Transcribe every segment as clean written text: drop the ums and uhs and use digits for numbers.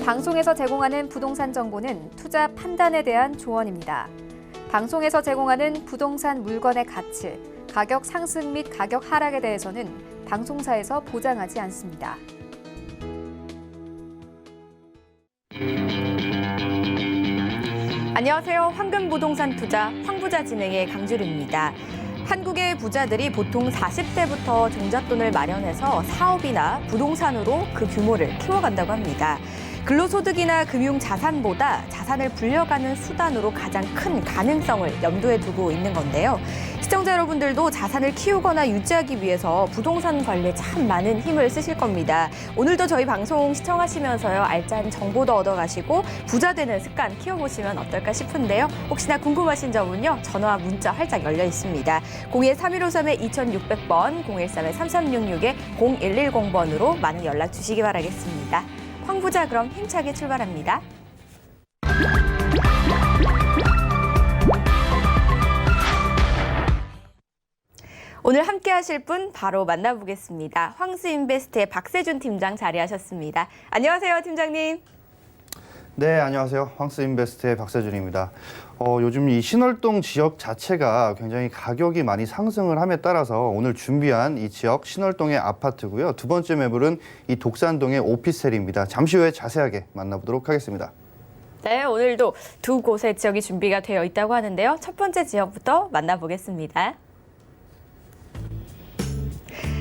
방송에서 제공하는 부동산 정보는 투자 판단에 대한 조언입니다. 방송에서 제공하는 부동산 물건의 가치, 가격 상승 및 가격 하락에 대해서는 방송사에서 보장하지 않습니다. 안녕하세요. 황금부동산 투자 황부자 진행의 강주리입니다. 한국의 부자들이 보통 40대부터 종잣돈을 마련해서 사업이나 부동산으로 그 규모를 키워간다고 합니다. 근로소득이나 금융자산보다 자산을 불려가는 수단으로 가장 큰 가능성을 염두에 두고 있는 건데요. 시청자 여러분들도 자산을 키우거나 유지하기 위해서 부동산 관리에 참 많은 힘을 쓰실 겁니다. 오늘도 저희 방송 시청하시면서요. 알찬 정보도 얻어가시고 부자 되는 습관 키워보시면 어떨까 싶은데요. 혹시나 궁금하신 점은요. 전화와 문자 활짝 열려 있습니다. 02-3153-2600번, 013-3366-0110번으로 많은 연락 주시기 바라겠습니다. 황부자 그럼 힘차게 출발합니다. 오늘 함께 하실 분 바로 만나보겠습니다. 황스인베스트의 박세준 팀장 자리하셨습니다. 안녕하세요, 팀장님. 네, 안녕하세요. 황스인베스트의 박세준입니다. 요즘 이 신월동 지역 자체가 굉장히 가격이 많이 상승을 함에 따라서 오늘 준비한 이 지역 신월동의 아파트고요. 두 번째 매물은 이 독산동의 오피스텔입니다. 잠시 후에 자세하게 만나보도록 하겠습니다. 네, 오늘도 두 곳의 지역이 준비가 되어 있다고 하는데요. 첫 번째 지역부터 만나보겠습니다.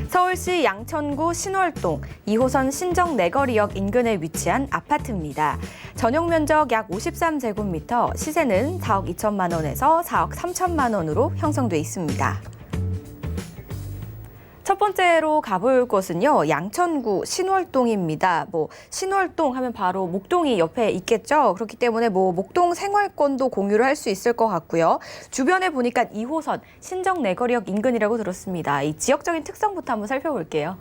서울시 양천구 신월동 2호선 신정내거리역 인근에 위치한 아파트입니다. 전용 면적 약 53제곱미터, 시세는 4억 2천만 원에서 4억 3천만 원으로 형성돼 있습니다. 첫 번째로 가볼 곳은요, 양천구 신월동입니다. 신월동 하면 바로 목동이 옆에 있겠죠. 그렇기 때문에 목동 생활권도 공유를 할 수 있을 것 같고요. 주변에 보니까 2호선 신정내거리역 인근이라고 들었습니다. 이 지역적인 특성부터 한번 살펴볼게요.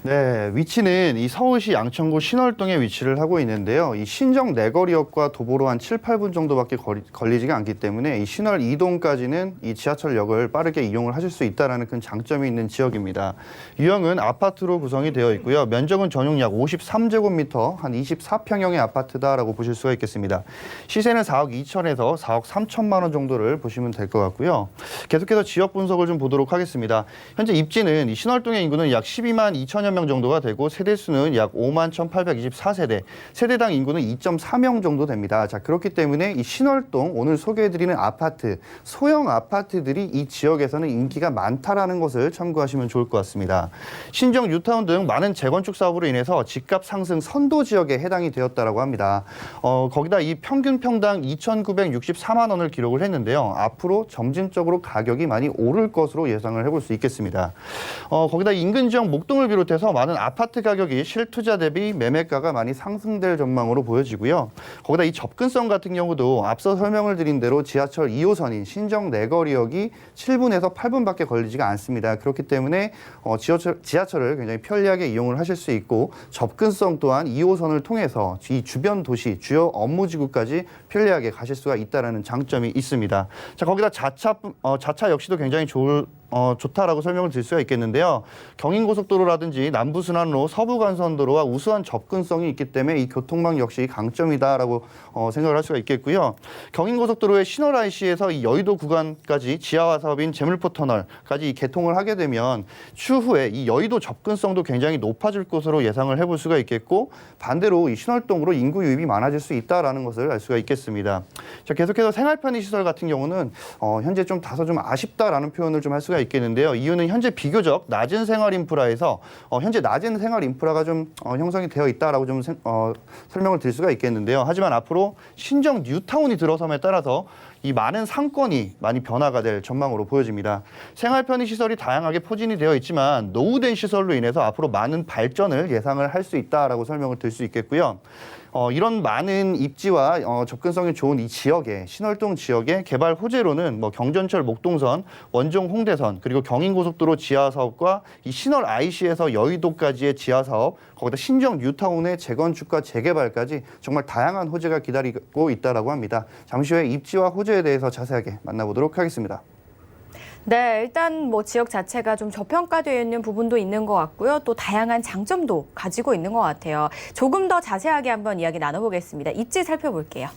네, 위치는 이 서울시 양천구 신월동에 위치를 하고 있는데요. 이 신정 내거리역과 도보로 한 7, 8분 정도밖에 걸리지가 않기 때문에 이 신월 2동까지는 이 지하철역을 빠르게 이용을 하실 수 있다는 큰 장점이 있는 지역입니다. 유형은 아파트로 구성이 되어 있고요. 면적은 전용 약 53제곱미터, 한 24평형의 아파트다라고 보실 수가 있겠습니다. 시세는 4억 2천에서 4억 3천만 원 정도를 보시면 될 것 같고요. 계속해서 지역 분석을 좀 보도록 하겠습니다. 현재 입지는 이 신월동의 인구는 약 12만 2천여 명 정도가 되고 세대수는 약 5만 1,824세대, 세대당 인구는 2.4명 정도 됩니다. 자, 그렇기 때문에 이 신월동 오늘 소개해드리는 아파트, 소형 아파트들이 이 지역에서는 인기가 많다라는 것을 참고하시면 좋을 것 같습니다. 신정, 뉴타운 등 많은 재건축 사업으로 인해서 집값 상승 선도 지역에 해당이 되었다라고 합니다. 거기다 이 평균 평당 2,964만 원을 기록을 했는데요. 앞으로 점진적으로 가격이 많이 오를 것으로 예상을 해볼 수 있겠습니다. 거기다 인근 지역 목동을 비롯해서 많은 아파트 가격이 실투자 대비 매매가가 많이 상승될 전망으로 보여지고요. 거기다 이 접근성 같은 경우도 앞서 설명을 드린 대로 지하철 2호선인 신정 내거리역이 7분에서 8분밖에 걸리지가 않습니다. 그렇기 때문에 지하철을 굉장히 편리하게 이용을 하실 수 있고 접근성 또한 2호선을 통해서 이 주변 도시, 주요 업무지구까지 편리하게 가실 수가 있다는 장점이 있습니다. 자, 거기다 자차 역시도 굉장히 좋다라고 설명을 드릴 수가 있겠는데요. 경인고속도로라든지 남부순환로, 서부간선도로와 우수한 접근성이 있기 때문에 이 교통망 역시 강점이다라고 생각을 할 수가 있겠고요. 경인고속도로의 신월 IC에서 이 여의도 구간까지 지하화 사업인 제물포터널까지 개통을 하게 되면 추후에 이 여의도 접근성도 굉장히 높아질 것으로 예상을 해볼 수가 있겠고, 반대로 이 신월동으로 인구 유입이 많아질 수 있다라는 것을 알 수가 있겠습니다. 자, 계속해서 생활 편의 시설 같은 경우는 현재 다소 좀 아쉽다라는 표현을 좀 할 수가 있겠는데요. 이유는 현재 비교적 낮은 생활 인프라에서 현재 낮은 생활 인프라가 좀 형성이 되어 있다라고 좀 설명을 드릴 수가 있겠는데요. 하지만 앞으로 신정 뉴타운이 들어섬에 따라서 이 많은 상권이 많이 변화가 될 전망으로 보여집니다. 생활 편의 시설이 다양하게 포진이 되어 있지만 노후된 시설로 인해서 앞으로 많은 발전을 예상을 할 수 있다라고 설명을 드릴 수 있겠고요. 이런 많은 입지와 접근성이 좋은 이 지역에, 신월동 지역의 개발 호재로는 경전철 목동선, 원종 홍대선, 그리고 경인고속도로 지하 사업과 이 신월 IC에서 여의도까지의 지하 사업, 거기다 신정 뉴타운의 재건축과 재개발까지 정말 다양한 호재가 기다리고 있다라고 합니다. 잠시 후에 입지와 호재에 대해서 자세하게 만나보도록 하겠습니다. 네, 일단 뭐 지역 자체가 좀 저평가되어 있는 부분도 있는 것 같고요. 또 다양한 장점도 가지고 있는 것 같아요. 조금 더 자세하게 한번 이야기 나눠보겠습니다. 입지 살펴볼게요.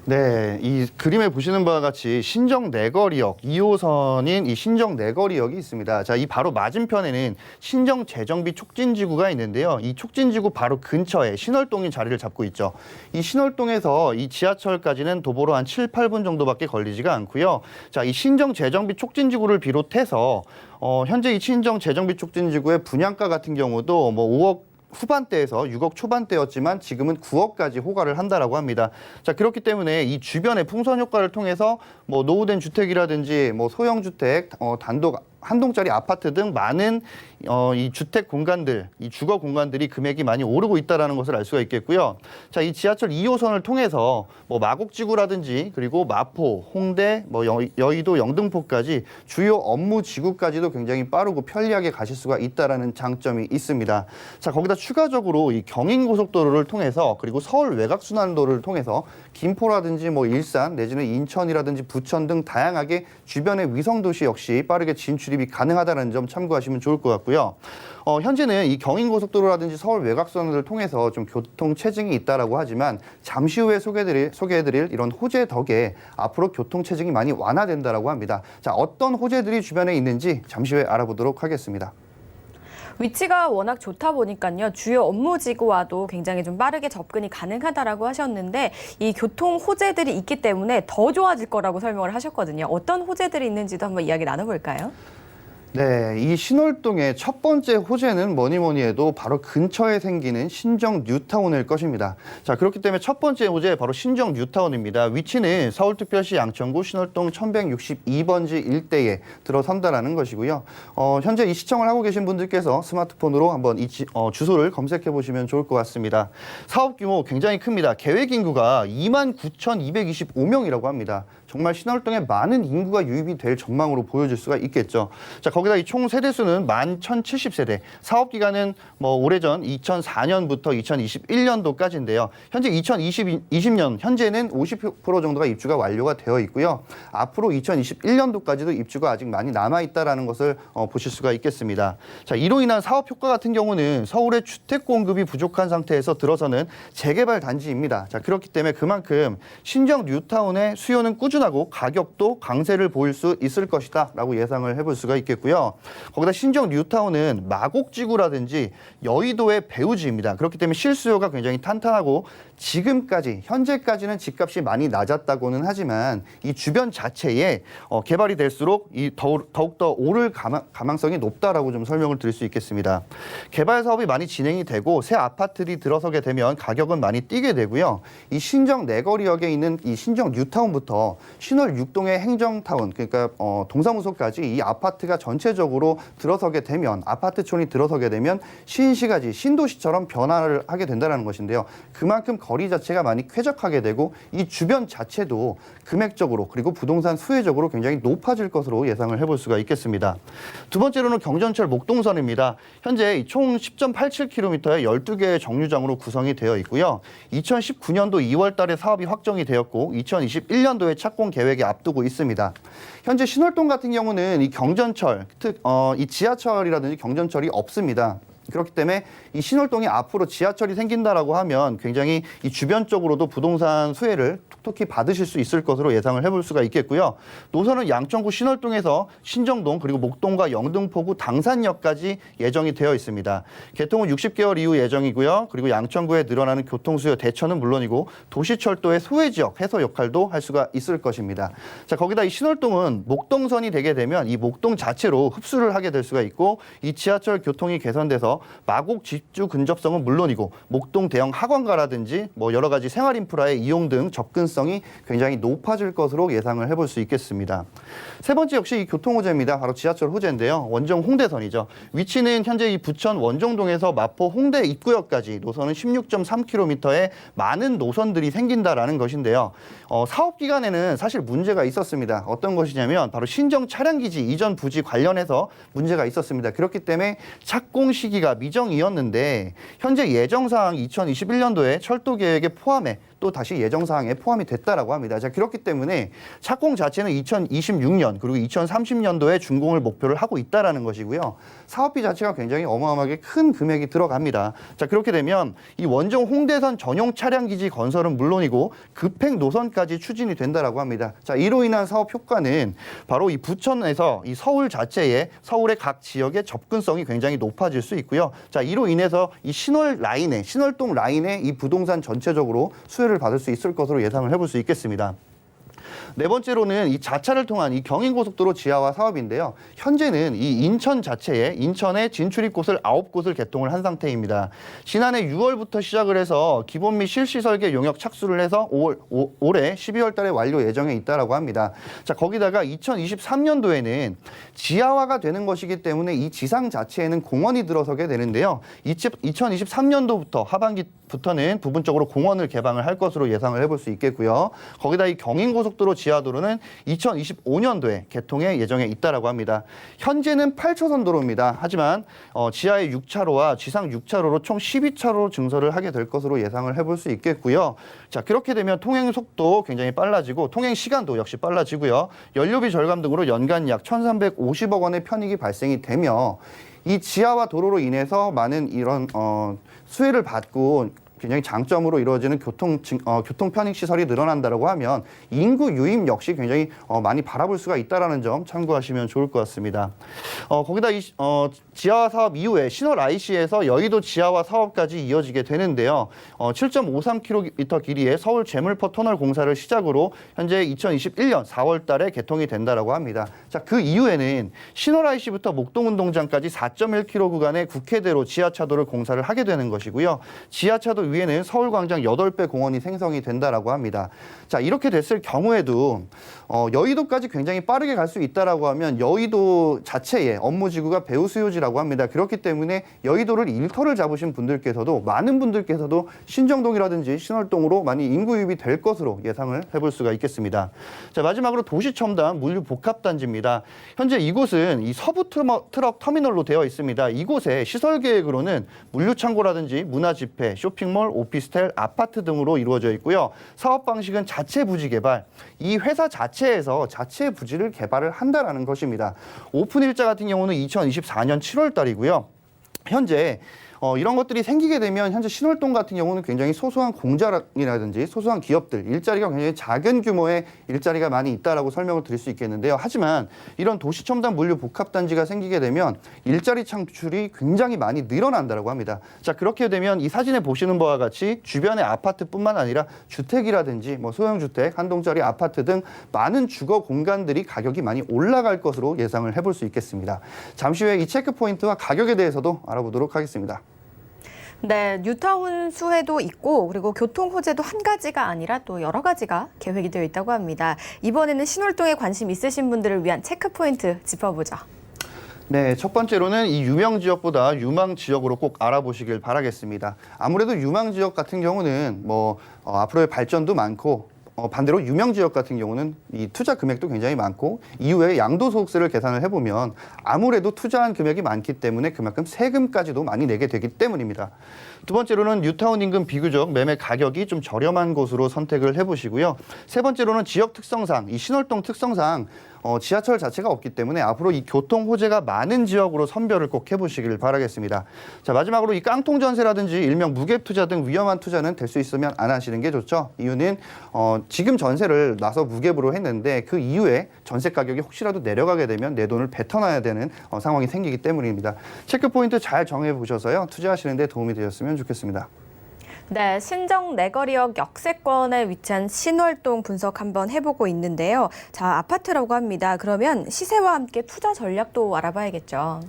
네, 이 그림에 보시는 바와 같이 신정 내거리역 2호선인 이 신정 내거리역이 있습니다. 자, 이 바로 맞은편에는 신정 재정비 촉진지구가 있는데요. 이 촉진지구 바로 근처에 신월동이 자리를 잡고 있죠. 이 신월동에서 이 지하철까지는 도보로 한 7, 8분 정도밖에 걸리지가 않고요. 자, 이 신정 재정비 촉진지구를 비롯해서 현재 이 신정 재정비 촉진지구의 분양가 같은 경우도 뭐 5억 후반대에서 6억 초반대였지만 지금은 9억까지 호가를 한다라고 합니다. 자, 그렇기 때문에 이 주변의 풍선 효과를 통해서 뭐 노후된 주택이라든지 뭐 소형 주택, 단독 한 동짜리 아파트 등 많은 이 주택 공간들, 이 주거 공간들이 금액이 많이 오르고 있다는 것을 알 수가 있겠고요. 자, 이 지하철 2호선을 통해서 뭐 마곡지구라든지 그리고 마포, 홍대, 뭐 여의도, 영등포까지 주요 업무 지구까지도 굉장히 빠르고 편리하게 가실 수가 있다는 장점이 있습니다. 자, 거기다 추가적으로 이 경인고속도로를 통해서 그리고 서울 외곽순환도로를 통해서 김포라든지 뭐 일산 내지는 인천이라든지 부천 등 다양하게 주변의 위성도시 역시 빠르게 진출이 가능하다는 점 참고하시면 좋을 것 같고요. 현재는 이 경인고속도로라든지 서울 외곽선을 통해서 좀 교통 체증이 있다라고 하지만 잠시 후에 소개해드릴 이런 호재 덕에 앞으로 교통 체증이 많이 완화된다라고 합니다. 자, 어떤 호재들이 주변에 있는지 잠시 후에 알아보도록 하겠습니다. 위치가 워낙 좋다 보니까요. 주요 업무지구와도 굉장히 좀 빠르게 접근이 가능하다라고 하셨는데 이 교통 호재들이 있기 때문에 더 좋아질 거라고 설명을 하셨거든요. 어떤 호재들이 있는지도 한번 이야기 나눠볼까요? 네, 이 신월동의 첫 번째 호재는 뭐니 해도 바로 근처에 생기는 신정 뉴타운일 것입니다. 자, 그렇기 때문에 첫 번째 호재 바로 신정 뉴타운입니다. 위치는 서울특별시 양천구 신월동 1162번지 일대에 들어선다라는 것이고요. 현재 이 시청을 하고 계신 분들께서 스마트폰으로 한번 이 주소를 검색해 보시면 좋을 것 같습니다. 사업 규모 굉장히 큽니다. 계획 인구가 29,225명이라고 합니다. 정말 신월동에 많은 인구가 유입이 될 전망으로 보여질 수가 있겠죠. 자, 거기다 이 총 세대수는 11,070세대, 사업 기간은 뭐 오래전 2004년부터 2021년도까지인데요. 현재 2020년 현재는 50% 정도가 입주가 완료가 되어 있고요. 앞으로 2021년도까지도 입주가 아직 많이 남아 있다라는 것을 보실 수가 있겠습니다. 자, 이로 인한 사업 효과 같은 경우는 서울의 주택 공급이 부족한 상태에서 들어서는 재개발 단지입니다. 자, 그렇기 때문에 그만큼 신정 뉴타운의 수요는 꾸준하고 가격도 강세를 보일 수 있을 것이다라고 예상을 해볼 수가 있겠고요. 거기다 신정 뉴타운은 마곡지구라든지 여의도의 배후지입니다. 그렇기 때문에 실수요가 굉장히 탄탄하고 지금까지 현재까지는 집값이 많이 낮았다고는 하지만 이 주변 자체에 개발이 될수록 이 더욱더 오를 가망성이 높다라고 좀 설명을 드릴 수 있겠습니다. 개발 사업이 많이 진행이 되고 새 아파트들이 들어서게 되면 가격은 많이 뛰게 되고요. 이 신정 내거리역에 있는 이 신정 뉴타운부터 신월 6동의 행정타운, 그러니까 동사무소까지 이 아파트가 전체적으로 들어서게 되면, 아파트촌이 들어서게 되면 신시가지, 신도시처럼 변화를 하게 된다는 것인데요. 그만큼 거리 자체가 많이 쾌적하게 되고 이 주변 자체도 금액적으로 그리고 부동산 수혜적으로 굉장히 높아질 것으로 예상을 해볼 수가 있겠습니다. 두 번째로는 경전철 목동선입니다. 현재 총 10.87km의 12개의 정류장으로 구성이 되어 있고요. 2019년도 2월 달에 사업이 확정이 되었고 2021년도에 착공 계획에 앞두고 있습니다. 현재 신월동 같은 경우는 이 경전철, 이 지하철이라든지 경전철이 없습니다. 그렇기 때문에 이 신월동이 앞으로 지하철이 생긴다라고 하면 굉장히 이 주변 쪽으로도 부동산 수혜를 톡톡히 받으실 수 있을 것으로 예상을 해볼 수가 있겠고요. 노선은 양천구 신월동에서 신정동 그리고 목동과 영등포구 당산역까지 예정이 되어 있습니다. 개통은 60개월 이후 예정이고요. 그리고 양천구에 늘어나는 교통수요 대처는 물론이고 도시철도의 소외지역 해소 역할도 할 수가 있을 것입니다. 자, 거기다 이 신월동은 목동선이 되게 되면 이 목동 자체로 흡수를 하게 될 수가 있고 이 지하철 교통이 개선돼서 마곡 집주 근접성은 물론이고 목동 대형 학원가라든지 뭐 여러 가지 생활 인프라의 이용 등 접근성이 굉장히 높아질 것으로 예상을 해볼 수 있겠습니다. 세 번째 역시 이 교통 호재입니다. 바로 지하철 호재인데요. 원정 홍대선이죠. 위치는 현재 이 부천 원정동에서 마포 홍대 입구역까지 노선은 16.3km의 많은 노선들이 생긴다라는 것인데요. 사업 기간에는 사실 문제가 있었습니다. 어떤 것이냐면 바로 신정 차량기지 이전 부지 관련해서 문제가 있었습니다. 그렇기 때문에 착공 시기가 미정이었는데 현재 예정상 2021년도에 철도 계획에 포함해 또 다시 예정 사항에 포함이 됐다라고 합니다. 자, 그렇기 때문에 착공 자체는 2026년 그리고 2030년도에 준공을 목표를 하고 있다라는 것이고요. 사업비 자체가 굉장히 어마어마하게 큰 금액이 들어갑니다. 자, 그렇게 되면 이 원정 홍대선 전용 차량 기지 건설은 물론이고 급행 노선까지 추진이 된다라고 합니다. 자, 이로 인한 사업 효과는 바로 이 부천에서 이 서울 자체에 서울의 각 지역의 접근성이 굉장히 높아질 수 있고요. 자, 이로 인해서 이 신월동 라인에 이 부동산 전체적으로 수혜를 받을 수 있을 것으로 예상을 해볼 수 있겠습니다. 네 번째로는 이 자차를 통한 이 경인고속도로 지하화 사업인데요. 현재는 이 인천에 진출입곳을 9곳을 개통을 한 상태입니다. 지난해 6월부터 시작을 해서 기본 및 실시 설계 용역 착수를 해서 올해 12월 달에 완료 예정에 있다라고 합니다. 자, 거기다가 2023년도에는 지하화가 되는 것이기 때문에 이 지상 자체에는 공원이 들어서게 되는데요. 2023년도부터 하반기부터는 부분적으로 공원을 개방을 할 것으로 예상을 해볼 수 있겠고요. 거기다 이 경인고속도로 지하도로는 2025년도에 개통의 예정에 있다라고 합니다. 현재는 8차선 도로입니다. 하지만 지하의 6차로와 지상 6차로로 총 12차로로 증설을 하게 될 것으로 예상을 해볼 수 있겠고요. 자, 그렇게 되면 통행 속도 굉장히 빨라지고 통행 시간도 역시 빨라지고요. 연료비 절감 등으로 연간 약 1,350억 원의 편익이 발생이 되며 이 지하화 도로로 인해서 많은 이런 수혜를 받고 굉장히 장점으로 이루어지는 교통 편익 시설이 늘어난다고 하면 인구 유입 역시 굉장히 많이 바라볼 수가 있다라는 점 참고하시면 좋을 것 같습니다. 거기다 이 지하화 사업 이후에 신월 IC에서 여의도 지하화 사업까지 이어지게 되는데요. 7.53km 길이의 서울 제물포 터널 공사를 시작으로 현재 2021년 4월 달에 개통이 된다라고 합니다. 자, 그 이후에는 신월 IC부터 목동운동장까지 4.1km 구간의 국회대로 지하차도를 공사를 하게 되는 것이고요. 지하차도 위에는 서울광장 8배 공원이 생성이 된다라고 합니다. 자, 이렇게 됐을 경우에도 여의도까지 굉장히 빠르게 갈 수 있다라고 하면 여의도 자체의 업무지구가 배후 수요지라고 합니다. 그렇기 때문에 여의도를 일터를 잡으신 분들께서도 많은 분들께서도 신정동이라든지 신월동으로 많이 인구 유입이 될 것으로 예상을 해볼 수가 있겠습니다. 자, 마지막으로 도시첨단 물류복합단지입니다. 현재 이곳은 이 서부 트럭 터미널로 되어 있습니다. 이곳의 시설 계획으로는 물류창고라든지 문화집회, 쇼핑몰, 오피스텔, 아파트 등으로 이루어져 있고요. 사업 방식은 자체 부지 개발. 이 회사 자체에서 자체 부지를 개발을 한다라는 것입니다. 오픈 일자 같은 경우는 2024년 7월 달이고요. 현재 이런 것들이 생기게 되면 현재 신월동 같은 경우는 굉장히 소소한 공장이라든지 소소한 기업들, 일자리가 굉장히 작은 규모의 일자리가 많이 있다라고 설명을 드릴 수 있겠는데요. 하지만 이런 도시첨단 물류 복합단지가 생기게 되면 일자리 창출이 굉장히 많이 늘어난다라고 합니다. 자, 그렇게 되면 이 사진에 보시는 바와 같이 주변의 아파트뿐만 아니라 주택이라든지 소형주택, 한 동짜리 아파트 등 많은 주거 공간들이 가격이 많이 올라갈 것으로 예상을 해볼 수 있겠습니다. 잠시 후에 이 체크 포인트와 가격에 대해서도 알아보도록 하겠습니다. 네, 뉴타운 수혜도 있고 그리고 교통 호재도 한 가지가 아니라 또 여러 가지가 계획이 되어 있다고 합니다. 이번에는 신월동에 관심 있으신 분들을 위한 체크 포인트 짚어보죠. 네, 첫 번째로는 이 유명 지역보다 유망 지역으로 꼭 알아보시길 바라겠습니다. 아무래도 유망 지역 같은 경우는 앞으로의 발전도 많고 반대로 유명 지역 같은 경우는 이 투자 금액도 굉장히 많고 이후에 양도소득세를 계산을 해보면 아무래도 투자한 금액이 많기 때문에 그만큼 세금까지도 많이 내게 되기 때문입니다. 두 번째로는 뉴타운 인근 비교적 매매 가격이 좀 저렴한 곳으로 선택을 해보시고요. 세 번째로는 지역 특성상, 이 신월동 특성상 지하철 자체가 없기 때문에 앞으로 이 교통 호재가 많은 지역으로 선별을 꼭 해보시길 바라겠습니다. 자, 마지막으로 이 깡통 전세라든지 일명 무갭 투자 등 위험한 투자는 될 수 있으면 안 하시는 게 좋죠. 이유는 지금 전세를 나서 무갭으로 했는데 그 이후에 전세 가격이 혹시라도 내려가게 되면 내 돈을 뱉어놔야 되는 상황이 생기기 때문입니다. 체크 포인트 잘 정해 보셔서요. 투자하시는 데 도움이 되셨으면 좋겠습니다. 네, 신정 내거리역 역세권에 위치한 신월동 분석 한번 해보고 있는데요. 자, 아파트라고 합니다. 그러면 시세와 함께 투자 전략도 알아봐야겠죠.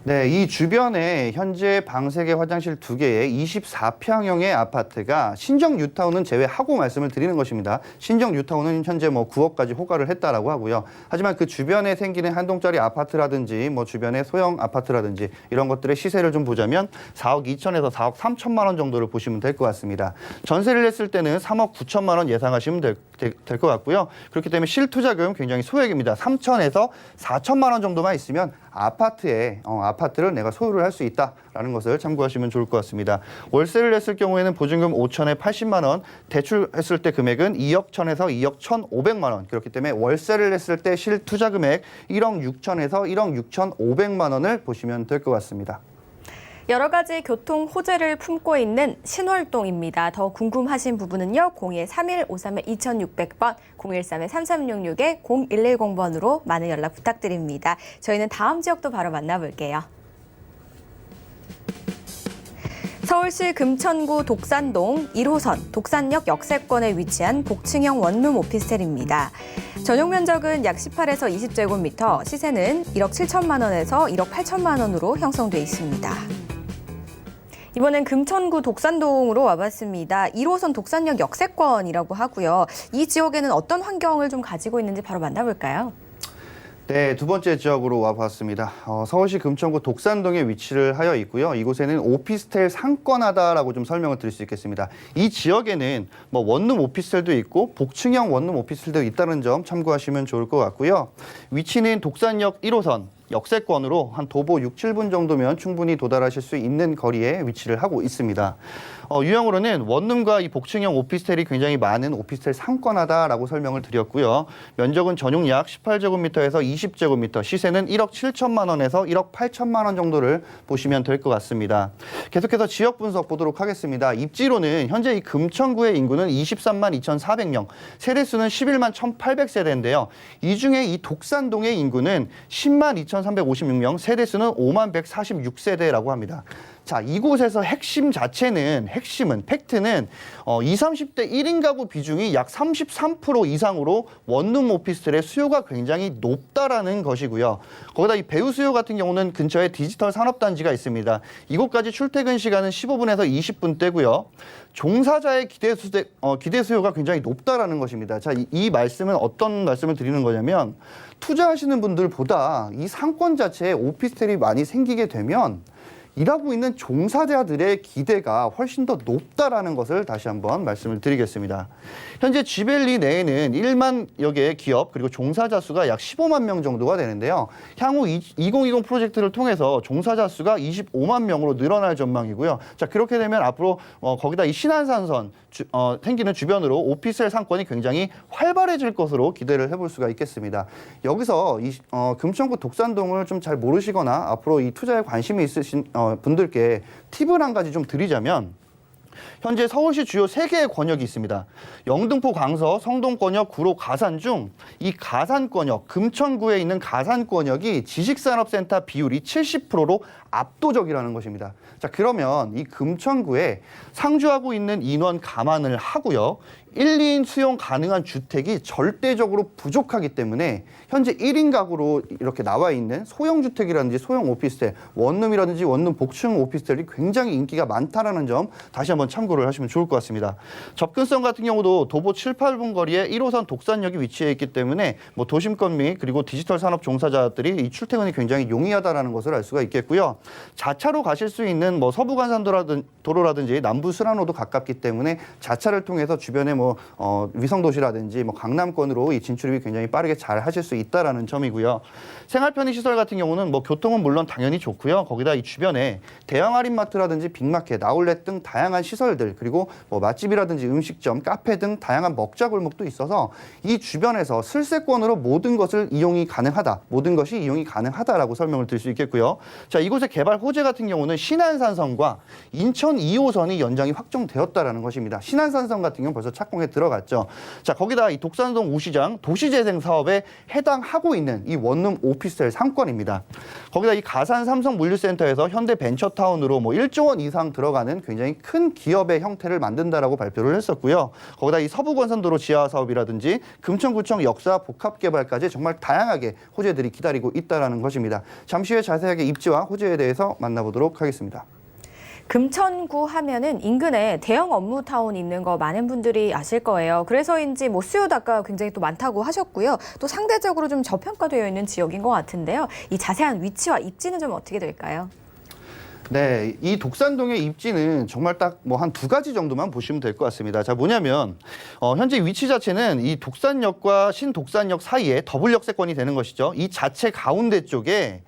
네, 이 주변에 현재 방 3개, 화장실 2개의 24평형의 아파트가 신정 뉴타운은 제외하고 말씀을 드리는 것입니다. 신정 뉴타운은 현재 9억까지 호가를 했다라고 하고요. 하지만 그 주변에 생기는 한 동짜리 아파트라든지 주변의 소형 아파트라든지 이런 것들의 시세를 좀 보자면 4억 2천에서 4억 3천만 원 정도를 보시면 될 것 같습니다. 전세를 냈을 때는 3억 9천만 원 예상하시면 될 것 같고요. 그렇기 때문에 실투자금 굉장히 소액입니다. 3천에서 4천만 원 정도만 있으면 아파트를 내가 소유를 할 수 있다라는 것을 참고하시면 좋을 것 같습니다. 월세를 냈을 경우에는 보증금 5천에 80만 원, 대출했을 때 금액은 2억 1천에서 2억 1,500만 원. 그렇기 때문에 월세를 냈을 때 실투자 금액 1억 6천에서 1억 6,500만 원을 보시면 될 것 같습니다. 여러 가지 교통 호재를 품고 있는 신월동입니다. 더 궁금하신 부분은요. 02-3153-2600번, 013-3366-0110번으로 많은 연락 부탁드립니다. 저희는 다음 지역도 바로 만나볼게요. 서울시 금천구 독산동 1호선 독산역 역세권에 위치한 복층형 원룸 오피스텔입니다. 전용 면적은 약 18에서 20제곱미터, 시세는 1억 7천만 원에서 1억 8천만 원으로 형성돼 있습니다. 이번엔 금천구 독산동으로 와봤습니다. 1호선 독산역 역세권이라고 하고요. 이 지역에는 어떤 환경을 좀 가지고 있는지 바로 만나볼까요? 네, 두 번째 지역으로 와봤습니다. 서울시 금천구 독산동에 위치를 하여 있고요. 이곳에는 오피스텔 상권하다라고 좀 설명을 드릴 수 있겠습니다. 이 지역에는 뭐 원룸 오피스텔도 있고 복층형 원룸 오피스텔도 있다는 점 참고하시면 좋을 것 같고요. 위치는 독산역 1호선. 역세권으로 한 도보 6, 7분 정도면 충분히 도달하실 수 있는 거리에 위치를 하고 있습니다. 유형으로는 원룸과 이 복층형 오피스텔이 굉장히 많은 오피스텔 상권하다라고 설명을 드렸고요. 면적은 전용 약 18제곱미터에서 20제곱미터, 시세는 1억 7천만 원에서 1억 8천만 원 정도를 보시면 될 것 같습니다. 계속해서 지역 분석 보도록 하겠습니다. 입지로는 현재 이 금천구의 인구는 23만 2,400명, 세대수는 11만 1,800세대인데요. 이 중에 이 독산동의 인구는 10만 2,356명, 세대수는 5만 146세대라고 합니다. 자, 이곳에서 팩트는 20, 30대 1인 가구 비중이 약 33% 이상으로 원룸 오피스텔의 수요가 굉장히 높다라는 것이고요. 거기다 이 배우 수요 같은 경우는 근처에 디지털 산업단지가 있습니다. 이곳까지 출퇴근 시간은 15분에서 20분대고요. 종사자의 기대 수요가 굉장히 높다라는 것입니다. 자, 이 말씀은 어떤 말씀을 드리는 거냐면 투자하시는 분들보다 이 상권 자체에 오피스텔이 많이 생기게 되면 일하고 있는 종사자들의 기대가 훨씬 더 높다라는 것을 다시 한번 말씀을 드리겠습니다. 현재 G밸리 내에는 1만여 개의 기업 그리고 종사자 수가 약 15만 명 정도가 되는데요. 향후 2020 프로젝트를 통해서 종사자 수가 25만 명으로 늘어날 전망이고요. 자, 그렇게 되면 앞으로 거기다 이 신안산선 생기는 주변으로 오피스텔 상권이 굉장히 활발해질 것으로 기대를 해볼 수가 있겠습니다. 여기서 이 금천구 독산동을 좀 잘 모르시거나 앞으로 이 투자에 관심이 있으신 분들께 팁을 한 가지 좀 드리자면, 현재 서울시 주요 3개의 권역이 있습니다. 영등포 광서, 성동권역, 구로 가산 중 이 가산권역, 금천구에 있는 가산권역이 지식산업센터 비율이 70%로 압도적이라는 것입니다. 자, 그러면 이 금천구에 상주하고 있는 인원 감안을 하고요. 1, 2인 수용 가능한 주택이 절대적으로 부족하기 때문에 현재 1인 가구로 이렇게 나와 있는 소형주택이라든지 소형 오피스텔, 원룸이라든지 원룸 복층 오피스텔이 굉장히 인기가 많다는 점 다시 한번 참고를 하시면 좋을 것 같습니다. 접근성 같은 경우도 도보 7, 8분 거리에 1호선 독산역이 위치해 있기 때문에 뭐 도심권 및 그리고 디지털 산업 종사자들이 이 출퇴근이 굉장히 용이하다는 것을 알 수가 있겠고요. 자차로 가실 수 있는 뭐 서부간산도로라든지 남부순환로도 가깝기 때문에 자차를 통해서 주변에 위성도시라든지 강남권으로 이 진출입이 굉장히 빠르게 잘 하실 수 있다라는 점이고요. 생활 편의 시설 같은 경우는 교통은 물론 당연히 좋고요. 거기다 이 주변에 대형 할인마트라든지 빅마켓, 아울렛 등 다양한 시설들, 그리고 맛집이라든지 음식점, 카페 등 다양한 먹자 골목도 있어서 이 주변에서 슬세권으로 모든 것이 이용이 가능하다라고 설명을 드릴 수 있겠고요. 자, 이곳의 개발 호재 같은 경우는 신안산선과 인천 2호선이 연장이 확정되었다라는 것입니다. 신안산선 같은 경우는 벌써 착공에 들어갔죠. 자, 거기다 이 독산동 우시장 도시재생 사업에 해당하고 있는 이 원룸 오피스텔 상권입니다. 거기다 이 가산 삼성 물류센터에서 현대 벤처타운으로 1조 원 이상 들어가는 굉장히 큰 기업의 형태를 만든다라고 발표를 했었고요. 거기다 이 서부건선도로 지하 사업이라든지 금천구청 역사 복합개발까지 정말 다양하게 호재들이 기다리고 있다라는 것입니다. 잠시 후에 자세하게 입지와 호재에 대해서 만나보도록 하겠습니다. 금천구 하면은 인근에 대형 업무타운 있는 거 많은 분들이 아실 거예요. 그래서인지 수요도 아까 굉장히 또 많다고 하셨고요. 또 상대적으로 좀 저평가되어 있는 지역인 것 같은데요. 이 자세한 위치와 입지는 좀 어떻게 될까요? 네, 이 독산동의 입지는 정말 딱 뭐 한 두 가지 정도만 보시면 될 것 같습니다. 자, 뭐냐면 현재 위치 자체는 이 독산역과 신독산역 사이에 더블 역세권이 되는 것이죠. 이 자체 가운데 쪽에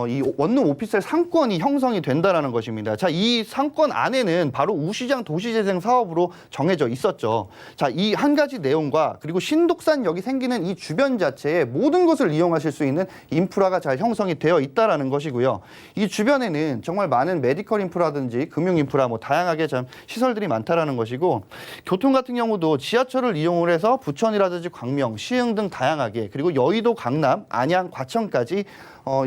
이 원룸 오피스텔 상권이 형성이 된다라는 것입니다. 자, 이 상권 안에는 바로 우시장 도시재생 사업으로 정해져 있었죠. 자, 이 한 가지 내용과 그리고 신독산역이 생기는 이 주변 자체에 모든 것을 이용하실 수 있는 인프라가 잘 형성이 되어 있다라는 것이고요. 이 주변에는 정말 많은 메디컬 인프라든지 금융 인프라 뭐 다양하게 참 시설들이 많다라는 것이고, 교통 같은 경우도 지하철을 이용을 해서 부천이라든지 광명, 시흥 등 다양하게, 그리고 여의도, 강남, 안양, 과천까지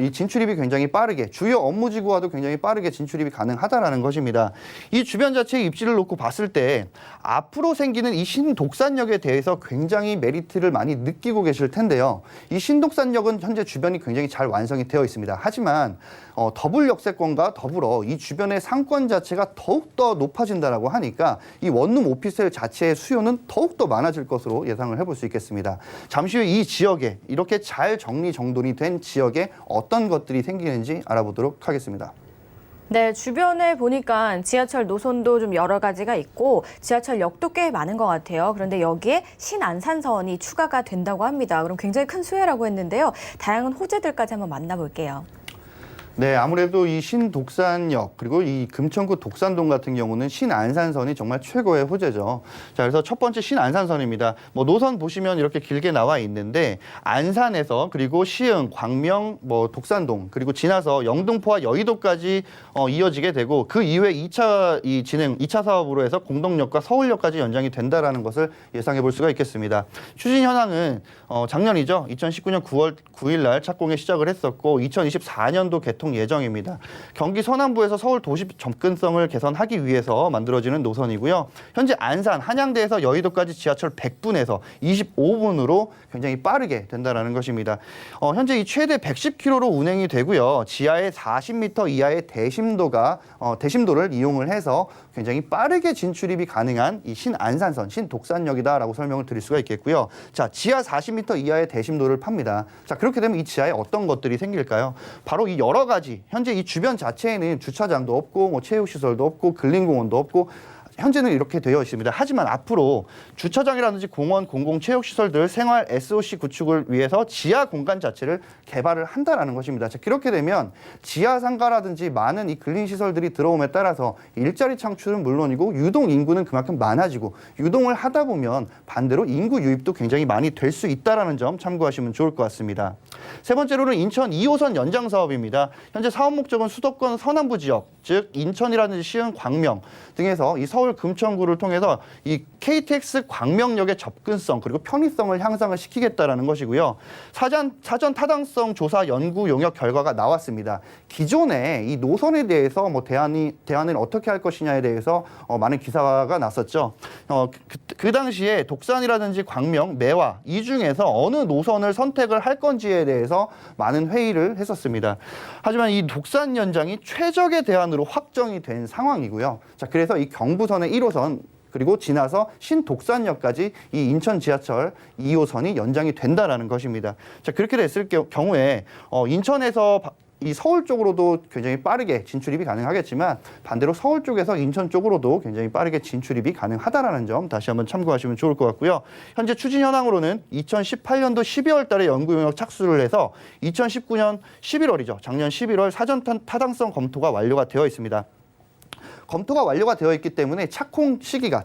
이 진출입이 굉장히 빠르게, 주요 업무지구와도 굉장히 빠르게 진출입이 가능하다라는 것입니다. 이 주변 자체의 입지를 놓고 봤을 때 앞으로 생기는 이 신독산역에 대해서 굉장히 메리트를 많이 느끼고 계실 텐데요. 이 신독산역은 현재 주변이 굉장히 잘 완성이 되어 있습니다. 하지만 더블 역세권과 더불어 이 주변의 상권 자체가 더욱더 높아진다라고 하니까 이 원룸 오피스텔 자체의 수요는 더욱더 많아질 것으로 예상을 해볼 수 있겠습니다. 잠시 후에 이 지역에, 이렇게 잘 정리정돈이 된 지역에 어떤 것들이 생기는지 알아보도록 하겠습니다. 네, 주변에 보니까 지하철 노선도 좀 여러 가지가 있고 지하철역도 꽤 많은 것 같아요. 그런데 여기에 신안산선이 추가가 된다고 합니다. 그럼 굉장히 큰 수혜라고 했는데요. 다양한 호재들까지 한번 만나볼게요. 네, 아무래도 이 신독산역 그리고 이 금천구 독산동 같은 경우는 신안산선이 정말 최고의 호재죠. 자, 그래서 첫 번째 신안산선입니다. 뭐 노선 보시면 이렇게 길게 나와 있는데 안산에서 그리고 시흥, 광명, 뭐 독산동 그리고 지나서 영등포와 여의도까지 이어지게 되고, 그 이후에 2차 사업으로 해서 공덕역과 서울역까지 연장이 된다라는 것을 예상해 볼 수가 있겠습니다. 추진 현황은 작년이죠. 2019년 9월 9일 날 착공에 시작을 했었고 2024년도 개통 예정입니다. 경기 서남부에서 서울 도시 접근성을 개선하기 위해서 만들어지는 노선이고요. 현재 안산, 한양대에서 여의도까지 지하철 100분에서 25분으로 굉장히 빠르게 된다는 것입니다. 현재 이 최대 110km로 운행이 되고요. 지하에 40m 이하의 대심도를 이용을 해서 굉장히 빠르게 진출입이 가능한 이 신안산선, 신독산역이다라고 설명을 드릴 수가 있겠고요. 자, 지하 40m 이하의 대심도를 팝니다. 자, 그렇게 되면 이 지하에 어떤 것들이 생길까요? 바로 이 여러 가지, 현재 이 주변 자체에는 주차장도 없고 뭐 체육시설도 없고 근린공원도 없고 현재는 이렇게 되어 있습니다. 하지만 앞으로 주차장이라든지 공원, 공공체육시설들, 생활 SOC 구축을 위해서 지하 공간 자체를 개발을 한다라는 것입니다. 자, 그렇게 되면 지하 상가라든지 많은 이 근린시설들이 들어옴에 따라서 일자리 창출은 물론이고 유동 인구는 그만큼 많아지고, 유동을 하다 보면 반대로 인구 유입도 굉장히 많이 될 수 있다는 점 참고하시면 좋을 것 같습니다. 세 번째로는 인천 2호선 연장 사업입니다. 현재 사업 목적은 수도권 서남부 지역, 즉 인천이라든지 시흥, 광명 등에서 이 서울 금천구를 통해서 이 KTX 광명역의 접근성 그리고 편의성을 향상을 시키겠다라는 것이고요. 사전 타당성 조사 연구 용역 결과가 나왔습니다. 기존에 이 노선에 대해서 뭐 대안을 어떻게 할 것이냐에 대해서 많은 기사가 났었죠. 그 당시에 독산이라든지 광명, 매화 이 중에서 어느 노선을 선택을 할 건지에 대해서 많은 회의를 했었습니다. 하지만 이 독산 연장이 최적의 대안으로 확정이 된 상황이고요. 자, 그래서 이 경부선의 1호선 그리고 지나서 신독산역까지 이 인천 지하철 2호선이 연장이 된다라는 것입니다. 자, 그렇게 됐을 경우에 인천에서 이 서울 쪽으로도 굉장히 빠르게 진출입이 가능하겠지만 반대로 서울 쪽에서 인천 쪽으로도 굉장히 빠르게 진출입이 가능하다라는 점 다시 한번 참고하시면 좋을 것 같고요. 현재 추진 현황으로는 2018년도 12월 달에 연구용역 착수를 해서 2019년 11월이죠. 작년 11월 사전 타당성 검토가 완료가 되어 있습니다. 검토가 완료가 되어 있기 때문에 착공 시기가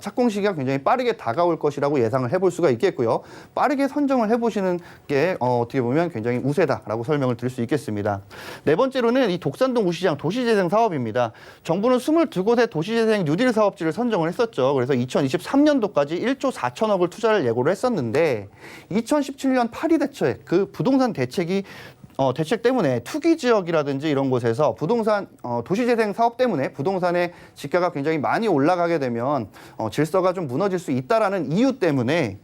굉장히 빠르게 다가올 것이라고 예상을 해볼 수가 있겠고요. 빠르게 선정을 해보시는 게 어떻게 보면 굉장히 우세다라고 설명을 드릴 수 있겠습니다. 네 번째로는 이 독산동 우시장 도시재생 사업입니다. 정부는 22곳의 도시재생 뉴딜 사업지를 선정을 했었죠. 그래서 2023년도까지 1조 4천억을 투자를 예고를 했었는데 2017년 파리 대책, 그 부동산 대책 때문에 투기 지역이라든지 이런 곳에서 부동산 도시재생 사업 때문에 부동산의 지가가 굉장히 많이 올라가게 되면 질서가 좀 무너질 수 있다라는 이유 때문에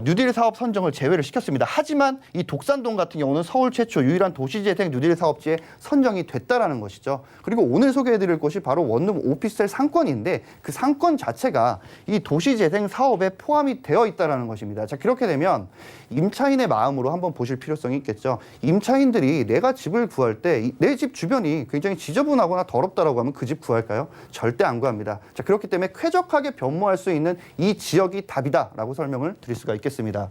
뉴딜 사업 선정을 제외를 시켰습니다. 하지만 이 독산동 같은 경우는 서울 최초 유일한 도시재생 뉴딜 사업지에 선정이 됐다라는 것이죠. 그리고 오늘 소개해드릴 곳이 바로 원룸 오피스텔 상권인데 그 상권 자체가 이 도시재생 사업에 포함이 되어 있다라는 것입니다. 자, 그렇게 되면 임차인의 마음으로 한번 보실 필요성이 있겠죠. 임차인들이 사람들이 내가 집을 구할 때 내 집 주변이 굉장히 지저분하거나 더럽다라고 하면 그 집 구할까요? 절대 안 구합니다. 자, 그렇기 때문에 쾌적하게 변모할 수 있는 이 지역이 답이다라고 설명을 드릴 수가 있겠습니다.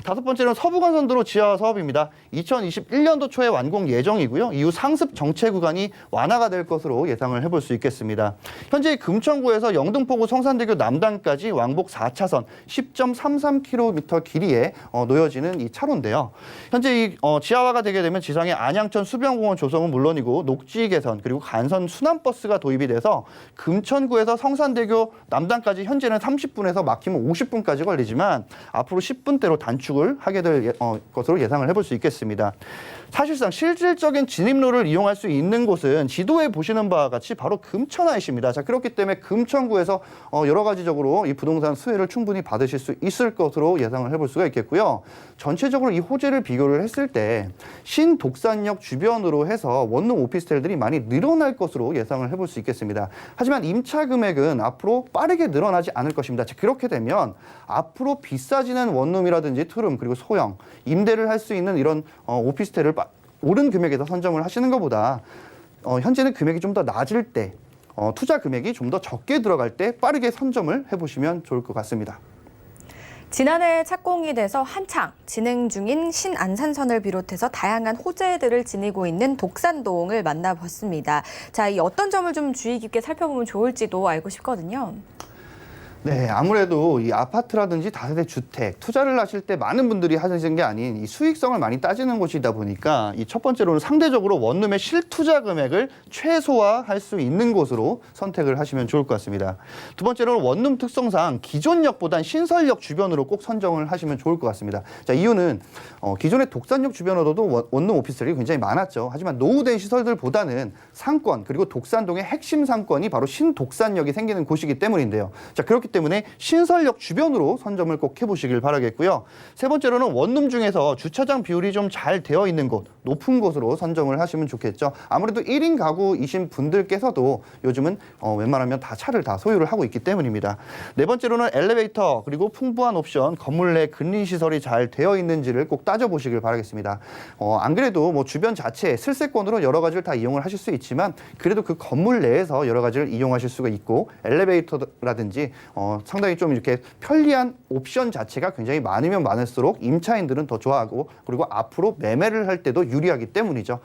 다섯 번째는 서부간선도로 지하 사업입니다. 2021년도 초에 완공 예정이고요. 이후 상습 정체 구간이 완화가 될 것으로 예상을 해볼 수 있겠습니다. 현재 금천구에서 영등포구 성산대교 남단까지 왕복 4차선 10.33km 길이에 놓여지는 이 차로인데요. 현재 이 지하화가 되게 되면 지상에 안양천 수변공원 조성은 물론이고 녹지 개선 그리고 간선 순환버스가 도입이 돼서 금천구에서 성산대교 남단까지 현재는 30분에서 막히면 50분까지 걸리지만 앞으로 10분대로 단축을 하게 될 것으로 예상을 해볼 수 있겠습니다. 사실상 실질적인 진입로를 이용할 수 있는 곳은 지도에 보시는 바와 같이 바로 금천하이십니다. 자, 그렇기 때문에 금천구에서 여러 가지적으로 이 부동산 수혜를 충분히 받으실 수 있을 것으로 예상을 해볼 수가 있겠고요. 전체적으로 이 호재를 비교를 했을 때 신독산역 주변으로 해서 원룸 오피스텔들이 많이 늘어날 것으로 예상을 해볼 수 있겠습니다. 하지만 임차 금액은 앞으로 빠르게 늘어나지 않을 것입니다. 자, 그렇게 되면 앞으로 비싸지는 원룸이라든지 투룸 그리고 소형 임대를 할 수 있는 이런 오피스텔을 오른 금액에서 선점을 하시는 것보다 현재는 금액이 좀 더 낮을 때 투자 금액이 좀 더 적게 들어갈 때 빠르게 선점을 해보시면 좋을 것 같습니다. 지난해 착공이 돼서 한창 진행 중인 신안산선을 비롯해서 다양한 호재들을 지니고 있는 독산동을 만나봤습니다. 자, 이 어떤 점을 좀 주의 깊게 살펴보면 좋을지도 알고 싶거든요. 네, 아무래도 이 아파트라든지 다세대 주택 투자를 하실 때 많은 분들이 하시는 게 아닌 이 수익성을 많이 따지는 곳이다 보니까 이 첫 번째로는 상대적으로 원룸의 실투자 금액을 최소화할 수 있는 곳으로 선택을 하시면 좋을 것 같습니다. 두 번째로는 원룸 특성상 기존역보단 신설역 주변으로 꼭 선정을 하시면 좋을 것 같습니다. 자, 이유는 기존의 독산역 주변으로도 원룸 오피스텔이 굉장히 많았죠. 하지만 노후된 시설들보다는 상권 그리고 독산동의 핵심 상권이 바로 신독산역이 생기는 곳이기 때문인데요. 자, 그렇기 때문에 신설역 주변으로 선점을 꼭 해보시길 바라겠고요. 세 번째로는 원룸 중에서 주차장 비율이 좀 잘 되어 있는 곳, 높은 곳으로 선점을 하시면 좋겠죠. 아무래도 1인 가구이신 분들께서도 요즘은 웬만하면 다 차를 다 소유를 하고 있기 때문입니다. 네 번째로는 엘리베이터 그리고 풍부한 옵션, 건물 내 근린시설이 잘 되어 있는지를 꼭 따져보시길 바라겠습니다. 안 그래도 뭐 주변 자체 슬세권으로 여러 가지를 다 이용을 하실 수 있지만 그래도 그 건물 내에서 여러 가지를 이용하실 수가 있고 엘리베이터라든지 상당히 좀 이렇게 편리한 옵션 자체가 굉장히 많으면 많을수록 임차인들은 더 좋아하고 그리고 앞으로 매매를 할 때도 유리하기 때문이죠.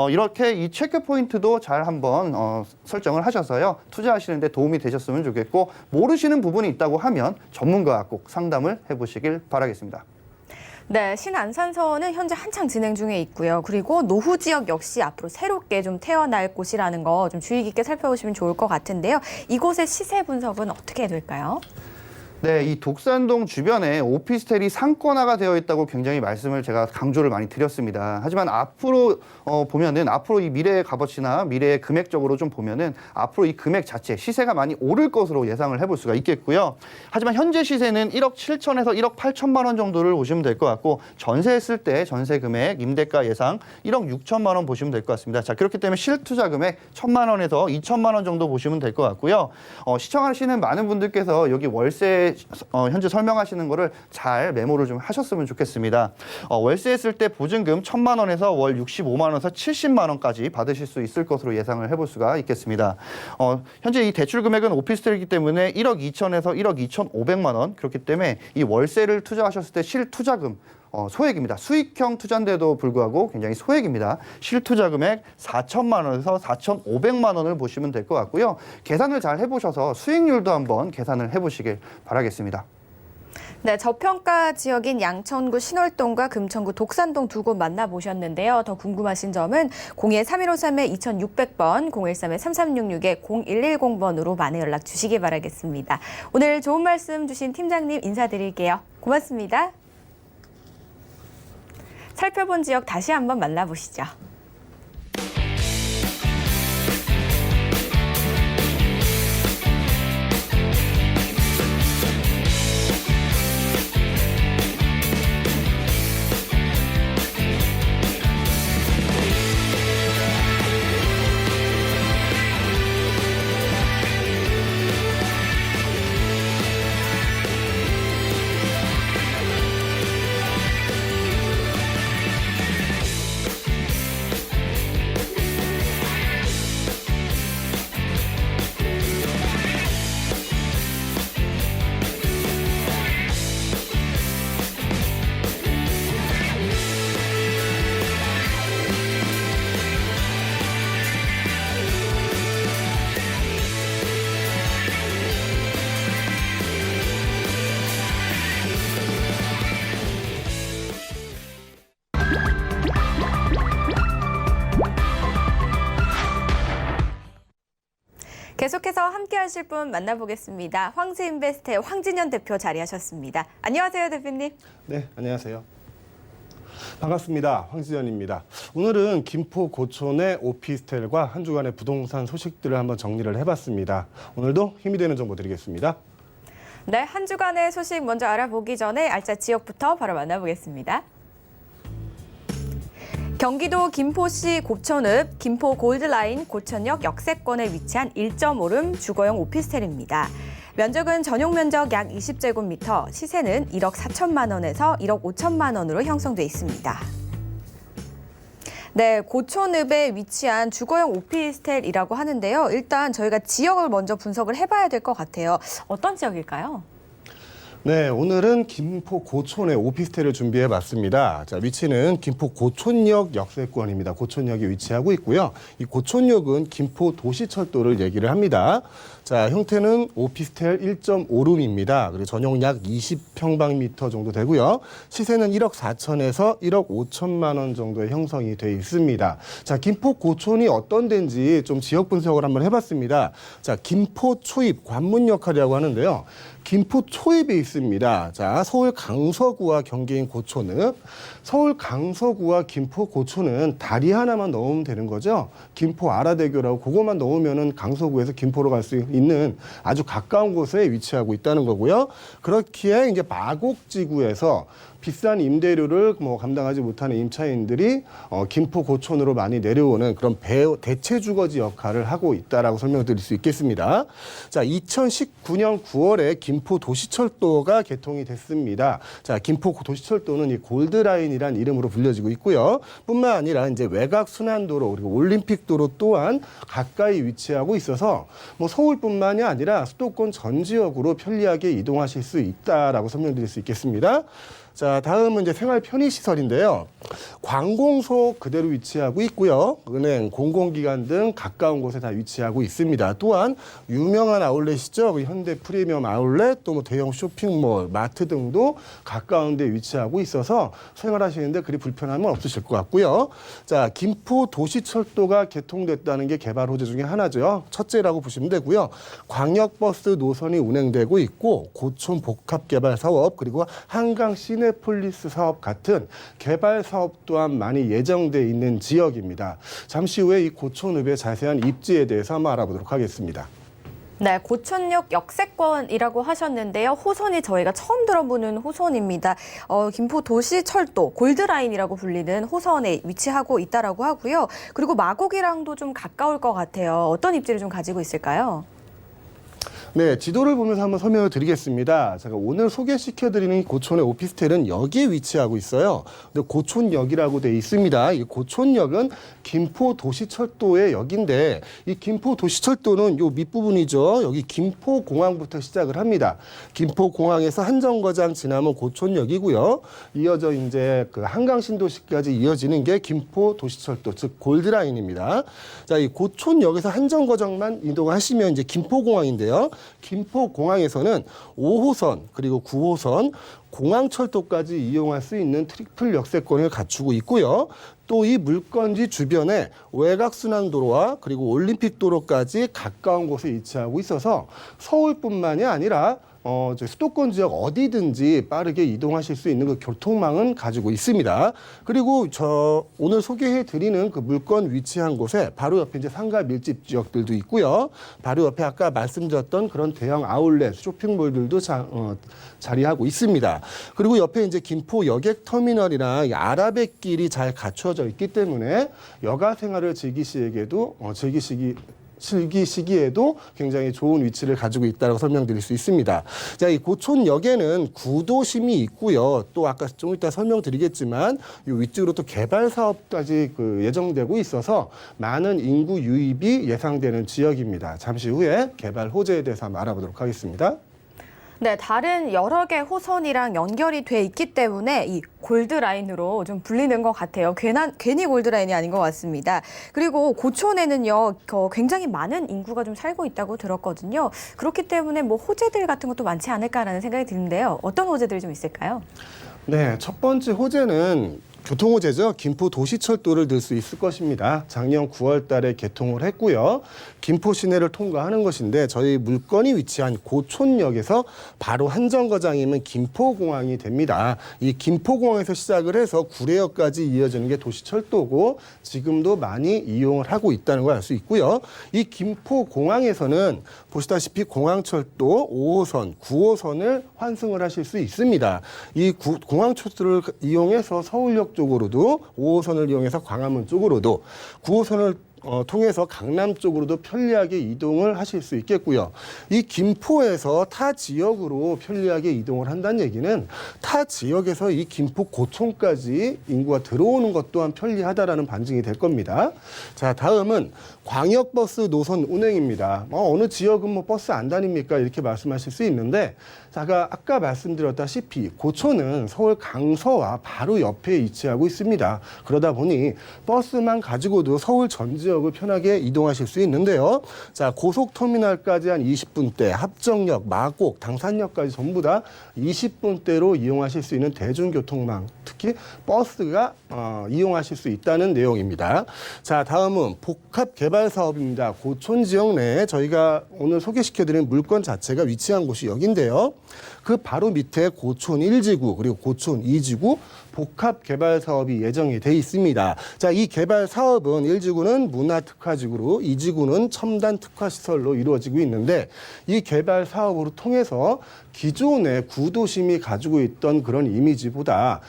이렇게 이 체크 포인트도 잘 한번 설정을 하셔서요. 투자하시는 데 도움이 되셨으면 좋겠고 모르시는 부분이 있다고 하면 전문가와 꼭 상담을 해보시길 바라겠습니다. 네, 신안산선은 현재 한창 진행 중에 있고요. 그리고 노후 지역 역시 앞으로 새롭게 좀 태어날 곳이라는 거 좀 주의 깊게 살펴보시면 좋을 것 같은데요. 이곳의 시세 분석은 어떻게 될까요? 네, 이 독산동 주변에 오피스텔이 상권화가 되어 있다고 굉장히 말씀을 제가 강조를 많이 드렸습니다. 하지만 앞으로 보면은 앞으로 이 미래의 값어치나 미래의 금액적으로 좀 보면은 앞으로 이 금액 자체 시세가 많이 오를 것으로 예상을 해볼 수가 있겠고요. 하지만 현재 시세는 1억 7천에서 1억 8천만 원 정도를 보시면 될 것 같고 전세했을 때 전세 금액, 임대가 예상 1억 6천만 원 보시면 될 것 같습니다. 자, 그렇기 때문에 실투자 금액 1천만 원에서 2천만 원 정도 보시면 될 것 같고요. 시청하시는 많은 분들께서 여기 월세 현재 설명하시는 거를 잘 메모를 좀 하셨으면 좋겠습니다. 월세했을 때 보증금 1천만 원에서 월 65만 원에서 70만 원까지 받으실 수 있을 것으로 예상을 해볼 수가 있겠습니다. 현재 이 대출 금액은 오피스텔이기 때문에 1억 2천에서 1억 2,500만 원 그렇기 때문에 이 월세를 투자하셨을 때 실투자금 소액입니다. 수익형 투자인데도 불구하고 굉장히 소액입니다. 실투자 금액 4천만 원에서 4,500만 원을 보시면 될 것 같고요. 계산을 잘 해보셔서 수익률도 한번 계산을 해보시길 바라겠습니다. 네, 저평가 지역인 양천구 신월동과 금천구 독산동 두 곳 만나보셨는데요. 더 궁금하신 점은 02-3153-2600번, 013-3366-0110번으로 많은 연락 주시기 바라겠습니다. 오늘 좋은 말씀 주신 팀장님 인사드릴게요. 고맙습니다. 살펴본 지역 다시 한번 만나보시죠. 계속해서 함께하실 분 만나보겠습니다. 황지인베스트의 황진현 대표 자리하셨습니다. 안녕하세요, 대표님. 네, 안녕하세요. 반갑습니다. 황진현입니다. 오늘은 김포 고촌의 오피스텔과 한 주간의 부동산 소식들을 한번 정리를 해봤습니다. 오늘도 힘이 되는 정보 드리겠습니다. 네, 한 주간의 소식 먼저 알아보기 전에 알짜 지역부터 바로 만나보겠습니다. 경기도 김포시 고촌읍 김포 골드라인 고촌역 역세권에 위치한 1.5룸 주거용 오피스텔입니다. 면적은 전용 면적 약 20제곱미터, 시세는 1억 4천만 원에서 1억 5천만 원으로 형성돼 있습니다. 네, 고촌읍에 위치한 주거용 오피스텔이라고 하는데요. 일단 저희가 지역을 먼저 분석을 해봐야 될 것 같아요. 어떤 지역일까요? 네, 오늘은 김포 고촌의 오피스텔을 준비해봤습니다. 자, 위치는 김포 고촌역 역세권입니다. 고촌역에 위치하고 있고요. 이 고촌역은 김포 도시철도를 얘기를 합니다. 자, 형태는 오피스텔 1.5룸입니다. 그리고 전용 약 20평방미터 정도 되고요. 시세는 1억 4천에서 1억 5천만 원 정도의 형성이 돼 있습니다. 자, 김포 고촌이 어떤 데인지 좀 지역 분석을 한번 해봤습니다. 자, 김포 초입 관문 역할이라고 하는데요. 김포 초입에 있습니다. 자, 서울 강서구와 경계인 고촌읍. 서울 강서구와 김포 고촌은 다리 하나만 넣으면 되는 거죠. 김포 아라대교라고 그것만 넣으면은 강서구에서 김포로 갈 수 있는 아주 가까운 곳에 위치하고 있다는 거고요. 그렇기에 이제 마곡지구에서 비싼 임대료를 감당하지 못하는 임차인들이 김포 고촌으로 많이 내려오는 그런 대체 주거지 역할을 하고 있다라고 설명드릴 수 있겠습니다. 자, 2019년 9월에 김포 도시철도가 개통이 됐습니다. 자, 김포 도시철도는 이 골드라인이란 이름으로 불려지고 있고요. 뿐만 아니라 이제 외곽 순환도로 그리고 올림픽도로 또한 가까이 위치하고 있어서 서울뿐만이 아니라 수도권 전 지역으로 편리하게 이동하실 수 있다라고 설명드릴 수 있겠습니다. 자, 다음은 이제 생활 편의시설인데요. 관공서 그대로 위치하고 있고요. 은행, 공공기관 등 가까운 곳에 다 위치하고 있습니다. 또한 유명한 아울렛이죠. 현대 프리미엄 아울렛, 또 대형 쇼핑몰, 마트 등도 가까운 데 위치하고 있어서 생활하시는데 그리 불편함은 없으실 것 같고요. 자, 김포 도시철도가 개통됐다는 게 개발 호재 중에 하나죠. 첫째라고 보시면 되고요. 광역버스 노선이 운행되고 있고 고촌 복합개발 사업 그리고 한강 시내폴리스 사업 같은 개발 사업 또한 많이 예정돼 있는 지역입니다. 잠시 후에 이 고촌읍의 자세한 입지에 대해서 한번 알아보도록 하겠습니다. 네, 고촌역 역세권이라고 하셨는데요. 호선이 저희가 처음 들어보는 호선입니다. 김포 도시철도 골드라인이라고 불리는 호선에 위치하고 있다라고 하고요. 그리고 마곡이랑도 좀 가까울 것 같아요. 어떤 입지를 좀 가지고 있을까요? 네, 지도를 보면서 한번 설명을 드리겠습니다. 제가 오늘 소개시켜드리는 고촌의 오피스텔은 여기에 위치하고 있어요. 근데 고촌역이라고 돼 있습니다. 이 고촌역은 김포 도시철도의 역인데 이 김포 도시철도는 요 밑부분이죠. 여기 김포공항부터 시작을 합니다. 김포공항에서 한정거장 지나면 고촌역이고요. 이어져 이제 그 한강신도시까지 이어지는 게 김포 도시철도, 즉 골드라인입니다. 자, 이 고촌역에서 한정거장만 이동하시면 이제 김포공항인데요. 김포공항에서는 5호선 그리고 9호선 공항철도까지 이용할 수 있는 트리플 역세권을 갖추고 있고요. 또 이 물건지 주변에 외곽순환도로와 그리고 올림픽도로까지 가까운 곳에 위치하고 있어서 서울뿐만이 아니라 수도권 지역 어디든지 빠르게 이동하실 수 있는 그 교통망은 가지고 있습니다. 그리고 오늘 소개해 드리는 그 물건 위치한 곳에 바로 옆에 이제 상가 밀집 지역들도 있고요. 바로 옆에 아까 말씀드렸던 그런 대형 아울렛, 쇼핑몰들도 자리하고 있습니다. 그리고 옆에 이제 김포 여객 터미널이랑 아라뱃길이 잘 갖춰져 있기 때문에 여가 생활을 즐기시기에도 굉장히 좋은 위치를 가지고 있다고 설명드릴 수 있습니다. 자, 이 고촌역에는 구도심이 있고요. 또 아까 좀 이따 설명드리겠지만 이 위쪽으로 또 개발 사업까지 예정되고 있어서 많은 인구 유입이 예상되는 지역입니다. 잠시 후에 개발 호재에 대해서 한번 알아보도록 하겠습니다. 네, 다른 여러 개 호선이랑 연결이 돼 있기 때문에 이 골드라인으로 좀 불리는 것 같아요. 괜히 골드라인이 아닌 것 같습니다. 그리고 고촌에는요, 굉장히 많은 인구가 좀 살고 있다고 들었거든요. 그렇기 때문에 호재들 같은 것도 많지 않을까라는 생각이 드는데요. 어떤 호재들이 좀 있을까요? 네, 첫 번째 호재는 교통호재죠. 김포 도시철도를 들 수 있을 것입니다. 작년 9월 달에 개통을 했고요. 김포 시내를 통과하는 것인데 저희 물건이 위치한 고촌역에서 바로 한 정거장이면 김포공항이 됩니다. 이 김포공항에서 시작을 해서 구례역까지 이어지는 게 도시철도고 지금도 많이 이용을 하고 있다는 걸 알 수 있고요. 이 김포공항에서는 보시다시피 공항철도 5호선, 9호선을 환승을 하실 수 있습니다. 이 공항철도를 이용해서 서울역 쪽으로도 5호선을 이용해서 광화문 쪽으로도 9호선을 통해서 강남 쪽으로도 편리하게 이동을 하실 수 있겠고요. 이 김포에서 타 지역으로 편리하게 이동을 한다는 얘기는 타 지역에서 이 김포 고촌까지 인구가 들어오는 것 또한 편리하다라는 반증이 될 겁니다. 자, 다음은 광역버스 노선 운행입니다. 어느 지역은 뭐 버스 안 다닙니까? 이렇게 말씀하실 수 있는데 제가 아까 말씀드렸다시피 고촌은 서울 강서와 바로 옆에 위치하고 있습니다. 그러다 보니 버스만 가지고도 서울 전 지역을 편하게 이동하실 수 있는데요. 자, 고속터미널까지 한 20분대, 합정역, 마곡, 당산역까지 전부 다 20분대로 이용하실 수 있는 대중교통망, 특히 버스가 이용하실 수 있다는 내용입니다. 자, 다음은 복합개발사업입니다. 고촌 지역 내에 저희가 오늘 소개시켜드린 물건 자체가 위치한 곳이 여긴데요. 그 바로 밑에 고촌 1지구 그리고 고촌 2지구 복합 개발 사업이 예정이 돼 있습니다. 자, 이 개발 사업은 1지구는 문화 특화지구로 2지구는 첨단 특화 시설로 이루어지고 있는데 이 개발 사업으로 통해서 기존의 구도심이 가지고 있던 그런 이미지보다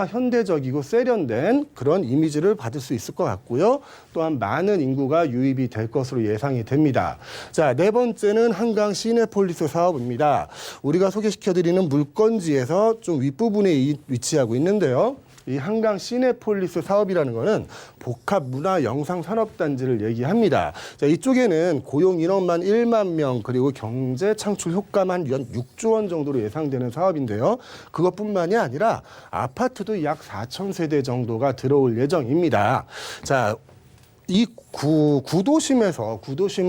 현대적이고 세련된 그런 이미지를 받을 수 있을 것 같고요. 또한 많은 인구가 유입이 될 것으로 예상이 됩니다. 자, 네 번째는 한강 시내폴리스 사업입니다. 우리가 소개시켜드리는 물건지에서 좀 윗부분에 위치하고 있는데요. 이 한강 시내폴리스 사업이라는 것은 복합 문화 영상 산업단지를 얘기합니다. 자, 이쪽에는 고용 인원만 1만 명 그리고 경제 창출 효과만 연 6조 원 정도로 예상되는 사업인데요. 그것뿐만이 아니라 아파트도 약 4천 세대 정도가 들어올 예정입니다. 자, 이 구도심을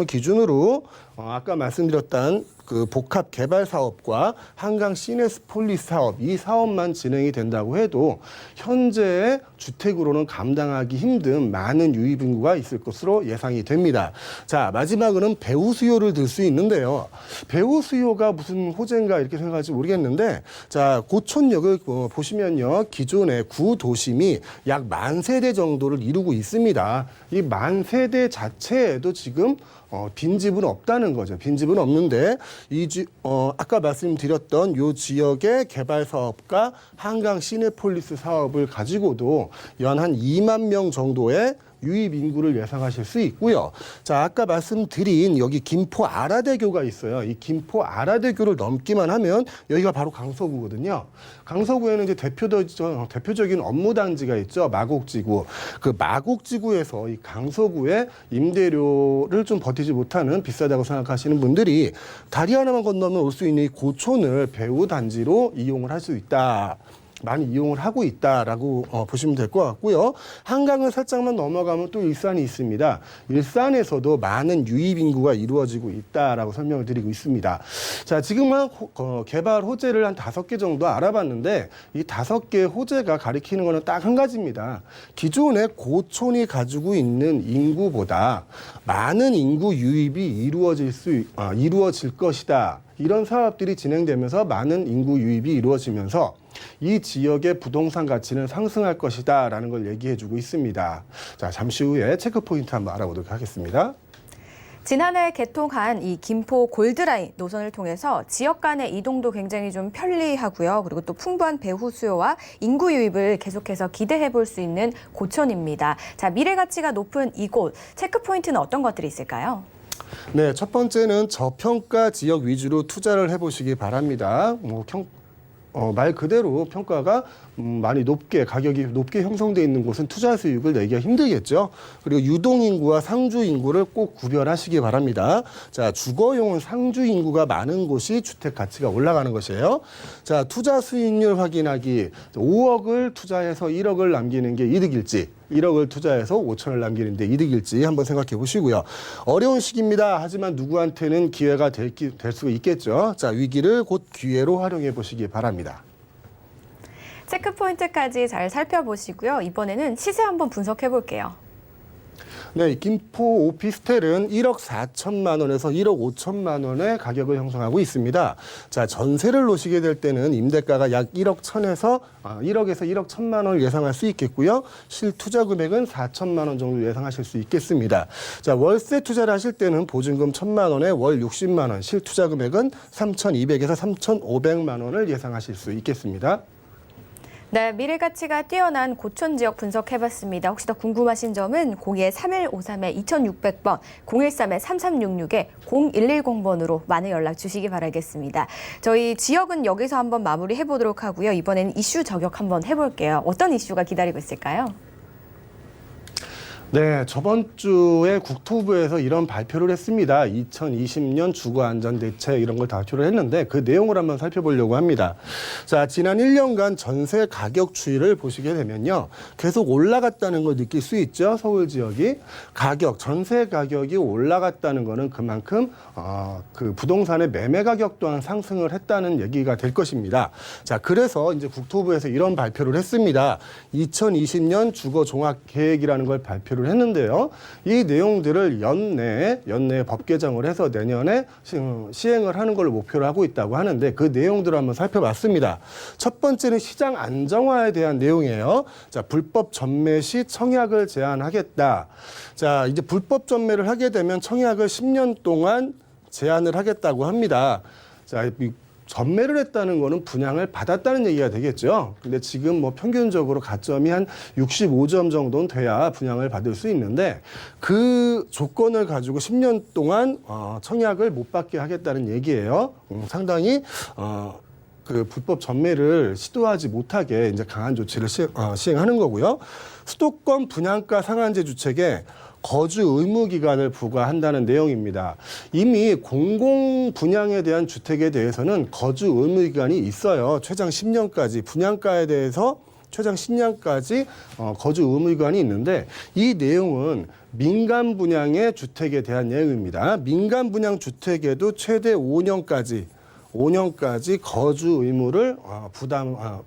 기준으로 아까 말씀드렸던 그 복합 개발 사업과 한강 시내폴리스 사업 이 사업만 진행이 된다고 해도 현재의 주택으로는 감당하기 힘든 많은 유입 인구가 있을 것으로 예상이 됩니다. 자, 마지막으로는 배우 수요를 들 수 있는데요. 배우 수요가 무슨 호재인가 이렇게 생각할지 모르겠는데 자, 고촌역을 보시면요. 기존의 구도심이 약 10,000세대 정도를 이루고 있습니다. 이 10,000세대 자체에도 지금 빈집은 없다는 거죠. 빈집은 없는데 아까 말씀드렸던 이 지역의 개발 사업과 한강 시내폴리스 사업을 가지고도 연 한 2만 명 정도의 유입 인구를 예상하실 수 있고요. 자, 아까 말씀드린 여기 김포 아라대교가 있어요. 이 김포 아라대교를 넘기만 하면 여기가 바로 강서구거든요. 강서구에는 이제 대표적인 업무 단지가 있죠. 마곡지구. 그 마곡지구에서 이 강서구의 임대료를 좀 버티지 못하는 비싸다고 생각하시는 분들이 다리 하나만 건너면 올 수 있는 이 고촌을 배우 단지로 이용을 할 수 있다. 많이 이용을 하고 있다라고 보시면 될 것 같고요. 한강을 살짝만 넘어가면 또 일산이 있습니다. 일산에서도 많은 유입 인구가 이루어지고 있다라고 설명을 드리고 있습니다. 자, 지금은 개발 호재를 한 5개 정도 알아봤는데 이 5개의 호재가 가리키는 거는 딱 한 가지입니다. 기존의 고촌이 가지고 있는 인구보다 많은 인구 유입이 이루어질 것이다. 이런 사업들이 진행되면서 많은 인구 유입이 이루어지면서 이 지역의 부동산 가치는 상승할 것이다라는 걸 얘기해주고 있습니다. 자, 잠시 후에 체크 포인트 한번 알아보도록 하겠습니다. 지난해 개통한 이 김포 골드라인 노선을 통해서 지역 간의 이동도 굉장히 좀 편리하고요. 그리고 또 풍부한 배후 수요와 인구 유입을 계속해서 기대해 볼 수 있는 고촌입니다. 자, 미래 가치가 높은 이곳 체크 포인트는 어떤 것들이 있을까요? 네, 첫 번째는 저평가 지역 위주로 투자를 해보시기 바랍니다. 말 그대로 평가가 많이 가격이 높게 형성되어 있는 곳은 투자 수익을 내기가 힘들겠죠. 그리고 유동 인구와 상주 인구를 꼭 구별하시기 바랍니다. 자, 주거용은 상주 인구가 많은 곳이 주택 가치가 올라가는 것이에요. 자, 투자 수익률 확인하기. 5억을 투자해서 1억을 남기는 게 이득일지, 1억을 투자해서 5천을 남기는 데 이득일지 한번 생각해 보시고요. 어려운 시기입니다. 하지만 누구한테는 기회가 될 수가 있겠죠. 자, 위기를 곧 기회로 활용해 보시기 바랍니다. 체크 포인트까지 잘 살펴보시고요. 이번에는 시세 한번 분석해 볼게요. 네, 김포 오피스텔은 1억 4천만 원에서 1억 5천만 원의 가격을 형성하고 있습니다. 자, 전세를 놓으시게 될 때는 임대가가 약 1억 1천에서 1억에서 1억 1천만 원을 예상할 수 있겠고요. 실투자 금액은 4천만 원 정도 예상하실 수 있겠습니다. 자, 월세 투자를 하실 때는 보증금 1천만 원에 월 60만 원, 실투자 금액은 3,200에서 3,500만 원을 예상하실 수 있겠습니다. 네, 미래 가치가 뛰어난 고촌 지역 분석해봤습니다. 혹시 더 궁금하신 점은 02-3153-2600번, 013-3366-0110번으로 많은 연락 주시기 바라겠습니다. 저희 지역은 여기서 한번 마무리해보도록 하고요. 이번에는 이슈 저격 한번 해볼게요. 어떤 이슈가 기다리고 있을까요? 네, 저번 주에 국토부에서 이런 발표를 했습니다. 2020년 주거안전대책 이런 걸 발표를 했는데 그 내용을 한번 살펴보려고 합니다. 자, 지난 1년간 전세 가격 추이를 보시게 되면요. 계속 올라갔다는 걸 느낄 수 있죠. 서울 지역이. 전세 가격이 올라갔다는 거는 그만큼 그 부동산의 매매 가격 또한 상승을 했다는 얘기가 될 것입니다. 자, 그래서 이제 국토부에서 이런 발표를 했습니다. 2020년 주거 종합 계획이라는 걸 발표를 했는데요. 이 내용들을 연내에 법 개정을 해서 내년에 시행을 하는 걸 목표로 하고 있다고 하는데 그 내용들을 한번 살펴봤습니다. 첫 번째는 시장 안정화에 대한 내용이에요. 자, 불법 전매 시 청약을 제한하겠다. 자, 이제 불법 전매를 하게 되면 청약을 10년 동안 제한을 하겠다고 합니다. 자, 전매를 했다는 거는 분양을 받았다는 얘기가 되겠죠. 근데 지금 뭐 평균적으로 가점이 한 65점 정도는 돼야 분양을 받을 수 있는데 그 조건을 가지고 10년 동안 청약을 못 받게 하겠다는 얘기예요. 상당히 그 불법 전매를 시도하지 못하게 이제 강한 조치를 시행하는 거고요. 수도권 분양가 상한제 주택에 거주 의무 기간을 부과한다는 내용입니다. 이미 공공 분양에 대한 주택에 대해서는 거주 의무 기간이 있어요. 최장 10년까지 분양가에 대해서 최장 10년까지 거주 의무 기간이 있는데 이 내용은 민간 분양의 주택에 대한 내용입니다. 민간 분양 주택에도 최대 5년까지 거주 의무를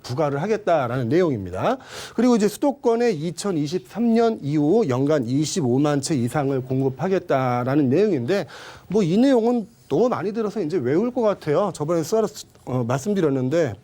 부과를 하겠다라는 내용입니다. 그리고 이제 수도권에 2023년 이후 연간 25만 채 이상을 공급하겠다라는 내용인데 뭐 이 내용은 너무 많이 들어서 이제 외울 것 같아요. 저번에 말씀드렸는데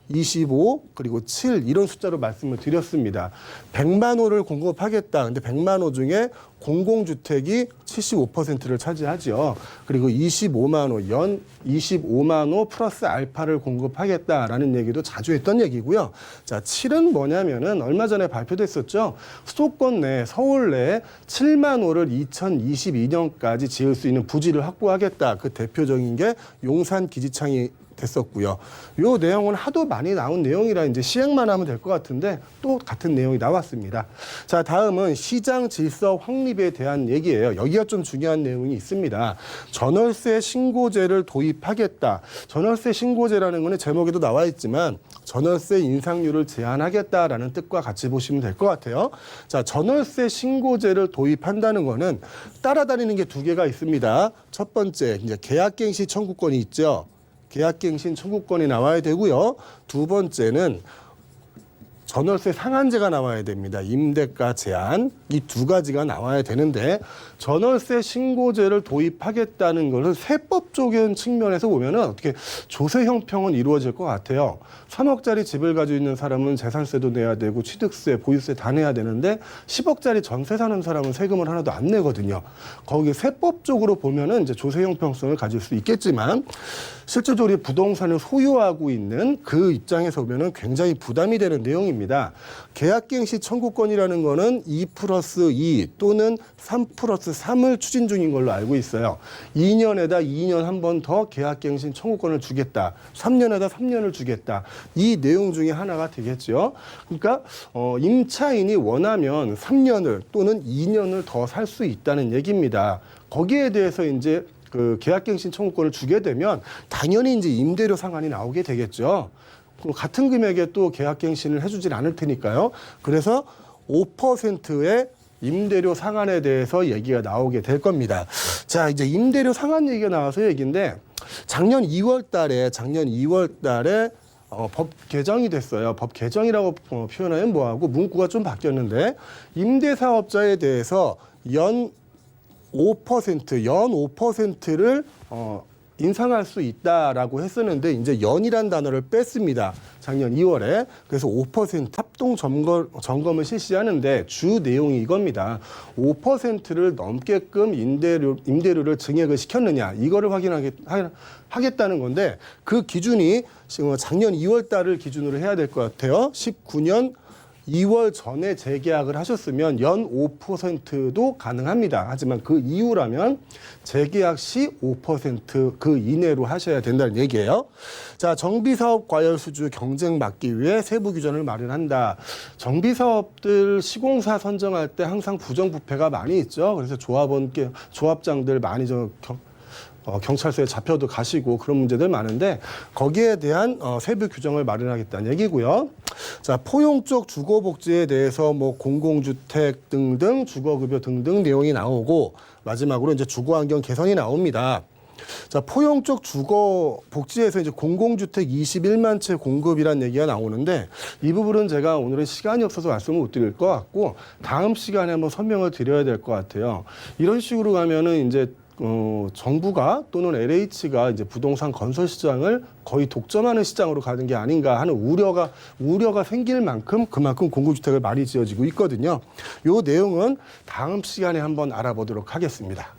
125 그리고 7 이런 숫자로 말씀을 드렸습니다. 100만 호를 공급하겠다. 근데 100만 호 중에 공공주택이 75%를 차지하죠. 그리고 25만 호, 연 25만 호 플러스 알파를 공급하겠다라는 얘기도 자주 했던 얘기고요. 자, 7은 뭐냐면은 얼마 전에 발표됐었죠. 수도권 내, 서울 내에 7만 호를 2022년까지 지을 수 있는 부지를 확보하겠다. 그 대표적인 게 용산 기지창이 됐었고요. 이 내용은 하도 많이 나온 내용이라 이제 시행만 하면 될 것 같은데 또 같은 내용이 나왔습니다. 자, 다음은 시장 질서 확립에 대한 얘기예요. 여기가 좀 중요한 내용이 있습니다. 전월세 신고제를 도입하겠다. 전월세 신고제라는 거는 제목에도 나와 있지만 전월세 인상률을 제한하겠다라는 뜻과 같이 보시면 될 것 같아요. 자, 전월세 신고제를 도입한다는 거는 따라다니는 게 두 개가 있습니다. 첫 번째, 이제 계약갱신 청구권이 있죠. 계약갱신 청구권이 나와야 되고요. 두 번째는 전월세 상한제가 나와야 됩니다. 임대가 제한 이 두 가지가 나와야 되는데 전월세 신고제를 도입하겠다는 것을 세법적인 측면에서 보면은 어떻게 조세 형평은 이루어질 것 같아요. 3억짜리 집을 가지고 있는 사람은 재산세도 내야 되고 취득세, 보유세 다 내야 되는데 10억짜리 전세 사는 사람은 세금을 하나도 안 내거든요. 거기 세법적으로 보면은 이제 조세 형평성을 가질 수 있겠지만 실질적으로 부동산을 소유하고 있는 그 입장에서 보면은 굉장히 부담이 되는 내용입니다. 계약갱신 청구권이라는 거는 2+2 또는 3+3을 추진 중인 걸로 알고 있어요. 2년에다 2년 한 번 더 계약갱신 청구권을 주겠다. 3년에다 3년을 주겠다. 이 내용 중에 하나가 되겠죠. 그러니까 임차인이 원하면 3년을 또는 2년을 더 살 수 있다는 얘기입니다. 거기에 대해서 이제 그 계약갱신 청구권을 주게 되면 당연히 이제 임대료 상한이 나오게 되겠죠. 같은 금액에 또 계약갱신을 해주질 않을 테니까요. 그래서 5%의 임대료 상한에 대해서 얘기가 나오게 될 겁니다. 자, 이제 임대료 상한 얘기가 나와서 얘기인데 작년 2월 달에 법 개정이 됐어요. 법 개정이라고 표현하면 뭐하고 문구가 좀 바뀌었는데 임대사업자에 대해서 연 5%를 인상할 수 있다라고 했었는데 이제 연이란 단어를 뺐습니다. 작년 2월에. 그래서 5% 합동 점검을 실시하는데 주 내용이 이겁니다. 5%를 넘게끔 임대료를 증액을 시켰느냐 이거를 하겠다는 건데 그 기준이 작년 2월 달을 기준으로 해야 될 것 같아요. 19년 2월 전에 재계약을 하셨으면 연 5%도 가능합니다. 하지만 그 이후라면 재계약 시 5% 그 이내로 하셔야 된다는 얘기예요. 자, 정비사업 과열 수주 경쟁 막기 위해 세부 규정을 마련한다. 정비사업들 시공사 선정할 때 항상 부정부패가 많이 있죠. 그래서 조합장들 많이 경찰서에 잡혀도 가시고 그런 문제들 많은데 거기에 대한 세부 규정을 마련하겠다는 얘기고요. 자, 포용 쪽 주거복지에 대해서 뭐 공공주택 등등 주거급여 등등 내용이 나오고 마지막으로 이제 주거환경 개선이 나옵니다. 자, 포용 쪽 주거복지에서 이제 공공주택 21만 채 공급이라는 얘기가 나오는데 이 부분은 제가 오늘은 시간이 없어서 말씀을 못 드릴 것 같고 다음 시간에 한번 설명을 드려야 될 것 같아요. 이런 식으로 가면은 이제 정부가 또는 LH가 이제 부동산 건설 시장을 거의 독점하는 시장으로 가는 게 아닌가 하는 우려가 생길 만큼 그만큼 공공주택을 많이 지어지고 있거든요. 요 내용은 다음 시간에 한번 알아보도록 하겠습니다.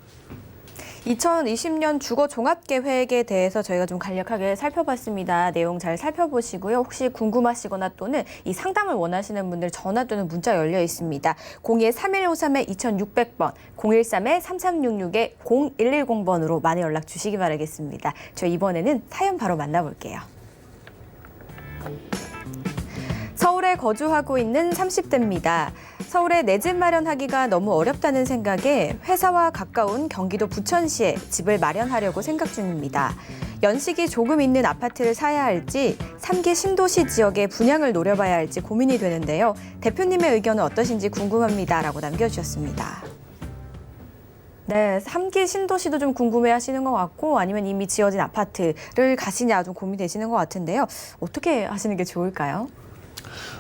2020년 주거 종합계획에 대해서 저희가 좀 간략하게 살펴봤습니다. 내용 잘 살펴보시고요. 혹시 궁금하시거나 또는 이 상담을 원하시는 분들 전화 또는 문자 열려 있습니다. 02-3153-2600번, 013-3366-0110번으로 많이 연락 주시기 바라겠습니다. 저희 이번에는 사연 바로 만나볼게요. 서울에 거주하고 있는 30대입니다. 서울에 내 집 마련하기가 너무 어렵다는 생각에 회사와 가까운 경기도 부천시에 집을 마련하려고 생각 중입니다. 연식이 조금 있는 아파트를 사야 할지 3기 신도시 지역에 분양을 노려봐야 할지 고민이 되는데요. 대표님의 의견은 어떠신지 궁금합니다. 라고 남겨주셨습니다. 네, 3기 신도시도 좀 궁금해하시는 것 같고 아니면 이미 지어진 아파트를 가시냐 좀 고민되시는 것 같은데요. 어떻게 하시는 게 좋을까요?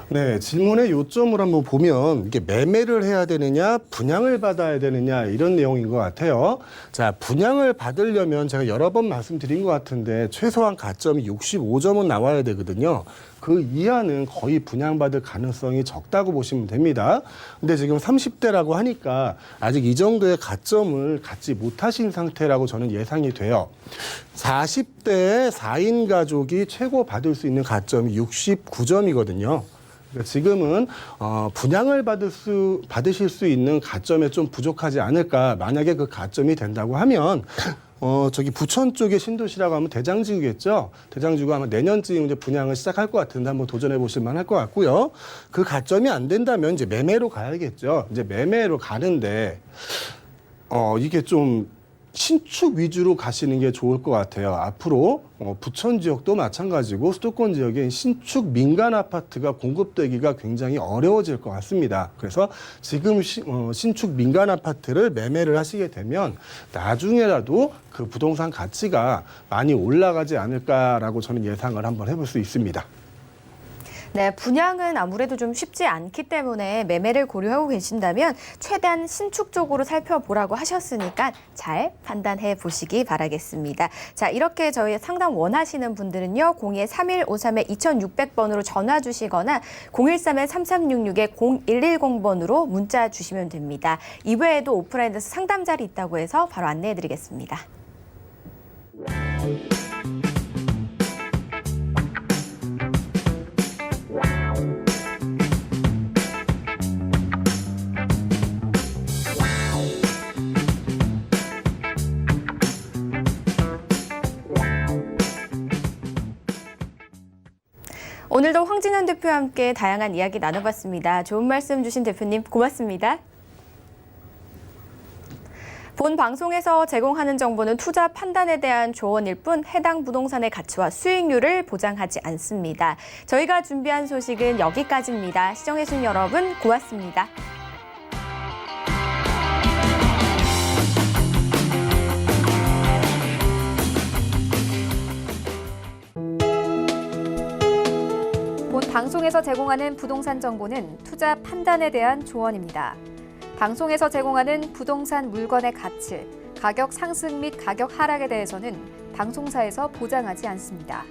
네, 질문의 요점을 한번 보면 이게 매매를 해야 되느냐, 분양을 받아야 되느냐 이런 내용인 것 같아요. 자, 분양을 받으려면 제가 여러 번 말씀드린 것 같은데 최소한 가점이 65점은 나와야 되거든요. 그 이하는 거의 분양받을 가능성이 적다고 보시면 됩니다. 근데 지금 30대라고 하니까 아직 이 정도의 가점을 갖지 못하신 상태라고 저는 예상이 돼요. 40대의 4인 가족이 최고 받을 수 있는 가점이 69점이거든요. 지금은 분양을 받으실 수 있는 가점에 좀 부족하지 않을까. 만약에 그 가점이 된다고 하면 저기 부천 쪽에 신도시라고 하면 대장지구겠죠. 대장지구 아마 내년쯤 이제 분양을 시작할 것 같은데 한번 도전해 보실 만할 것 같고요. 그 가점이 안 된다면 이제 매매로 가야겠죠. 이제 매매로 가는데 이게 좀 신축 위주로 가시는 게 좋을 것 같아요. 앞으로 부천 지역도 마찬가지고 수도권 지역에 신축 민간 아파트가 공급되기가 굉장히 어려워질 것 같습니다. 그래서 지금 신축 민간 아파트를 매매를 하시게 되면 나중에라도 그 부동산 가치가 많이 올라가지 않을까라고 저는 예상을 한번 해볼 수 있습니다. 네, 분양은 아무래도 좀 쉽지 않기 때문에 매매를 고려하고 계신다면 최대한 신축 쪽으로 살펴보라고 하셨으니까 잘 판단해 보시기 바라겠습니다. 자, 이렇게 저희 상담 원하시는 분들은요. 02-3153-2600번으로 전화 주시거나 013-3366-0110번으로 문자 주시면 됩니다. 이외에도 오프라인에서 상담 자리 있다고 해서 바로 안내해 드리겠습니다. 오늘도 황진현 대표와 함께 다양한 이야기 나눠봤습니다. 좋은 말씀 주신 대표님 고맙습니다. 본 방송에서 제공하는 정보는 투자 판단에 대한 조언일 뿐 해당 부동산의 가치와 수익률을 보장하지 않습니다. 저희가 준비한 소식은 여기까지입니다. 시청해주신 여러분 고맙습니다. 방송에서 제공하는 부동산 정보는 투자 판단에 대한 조언입니다. 방송에서 제공하는 부동산 물건의 가치, 가격 상승 및 가격 하락에 대해서는 방송사에서 보장하지 않습니다.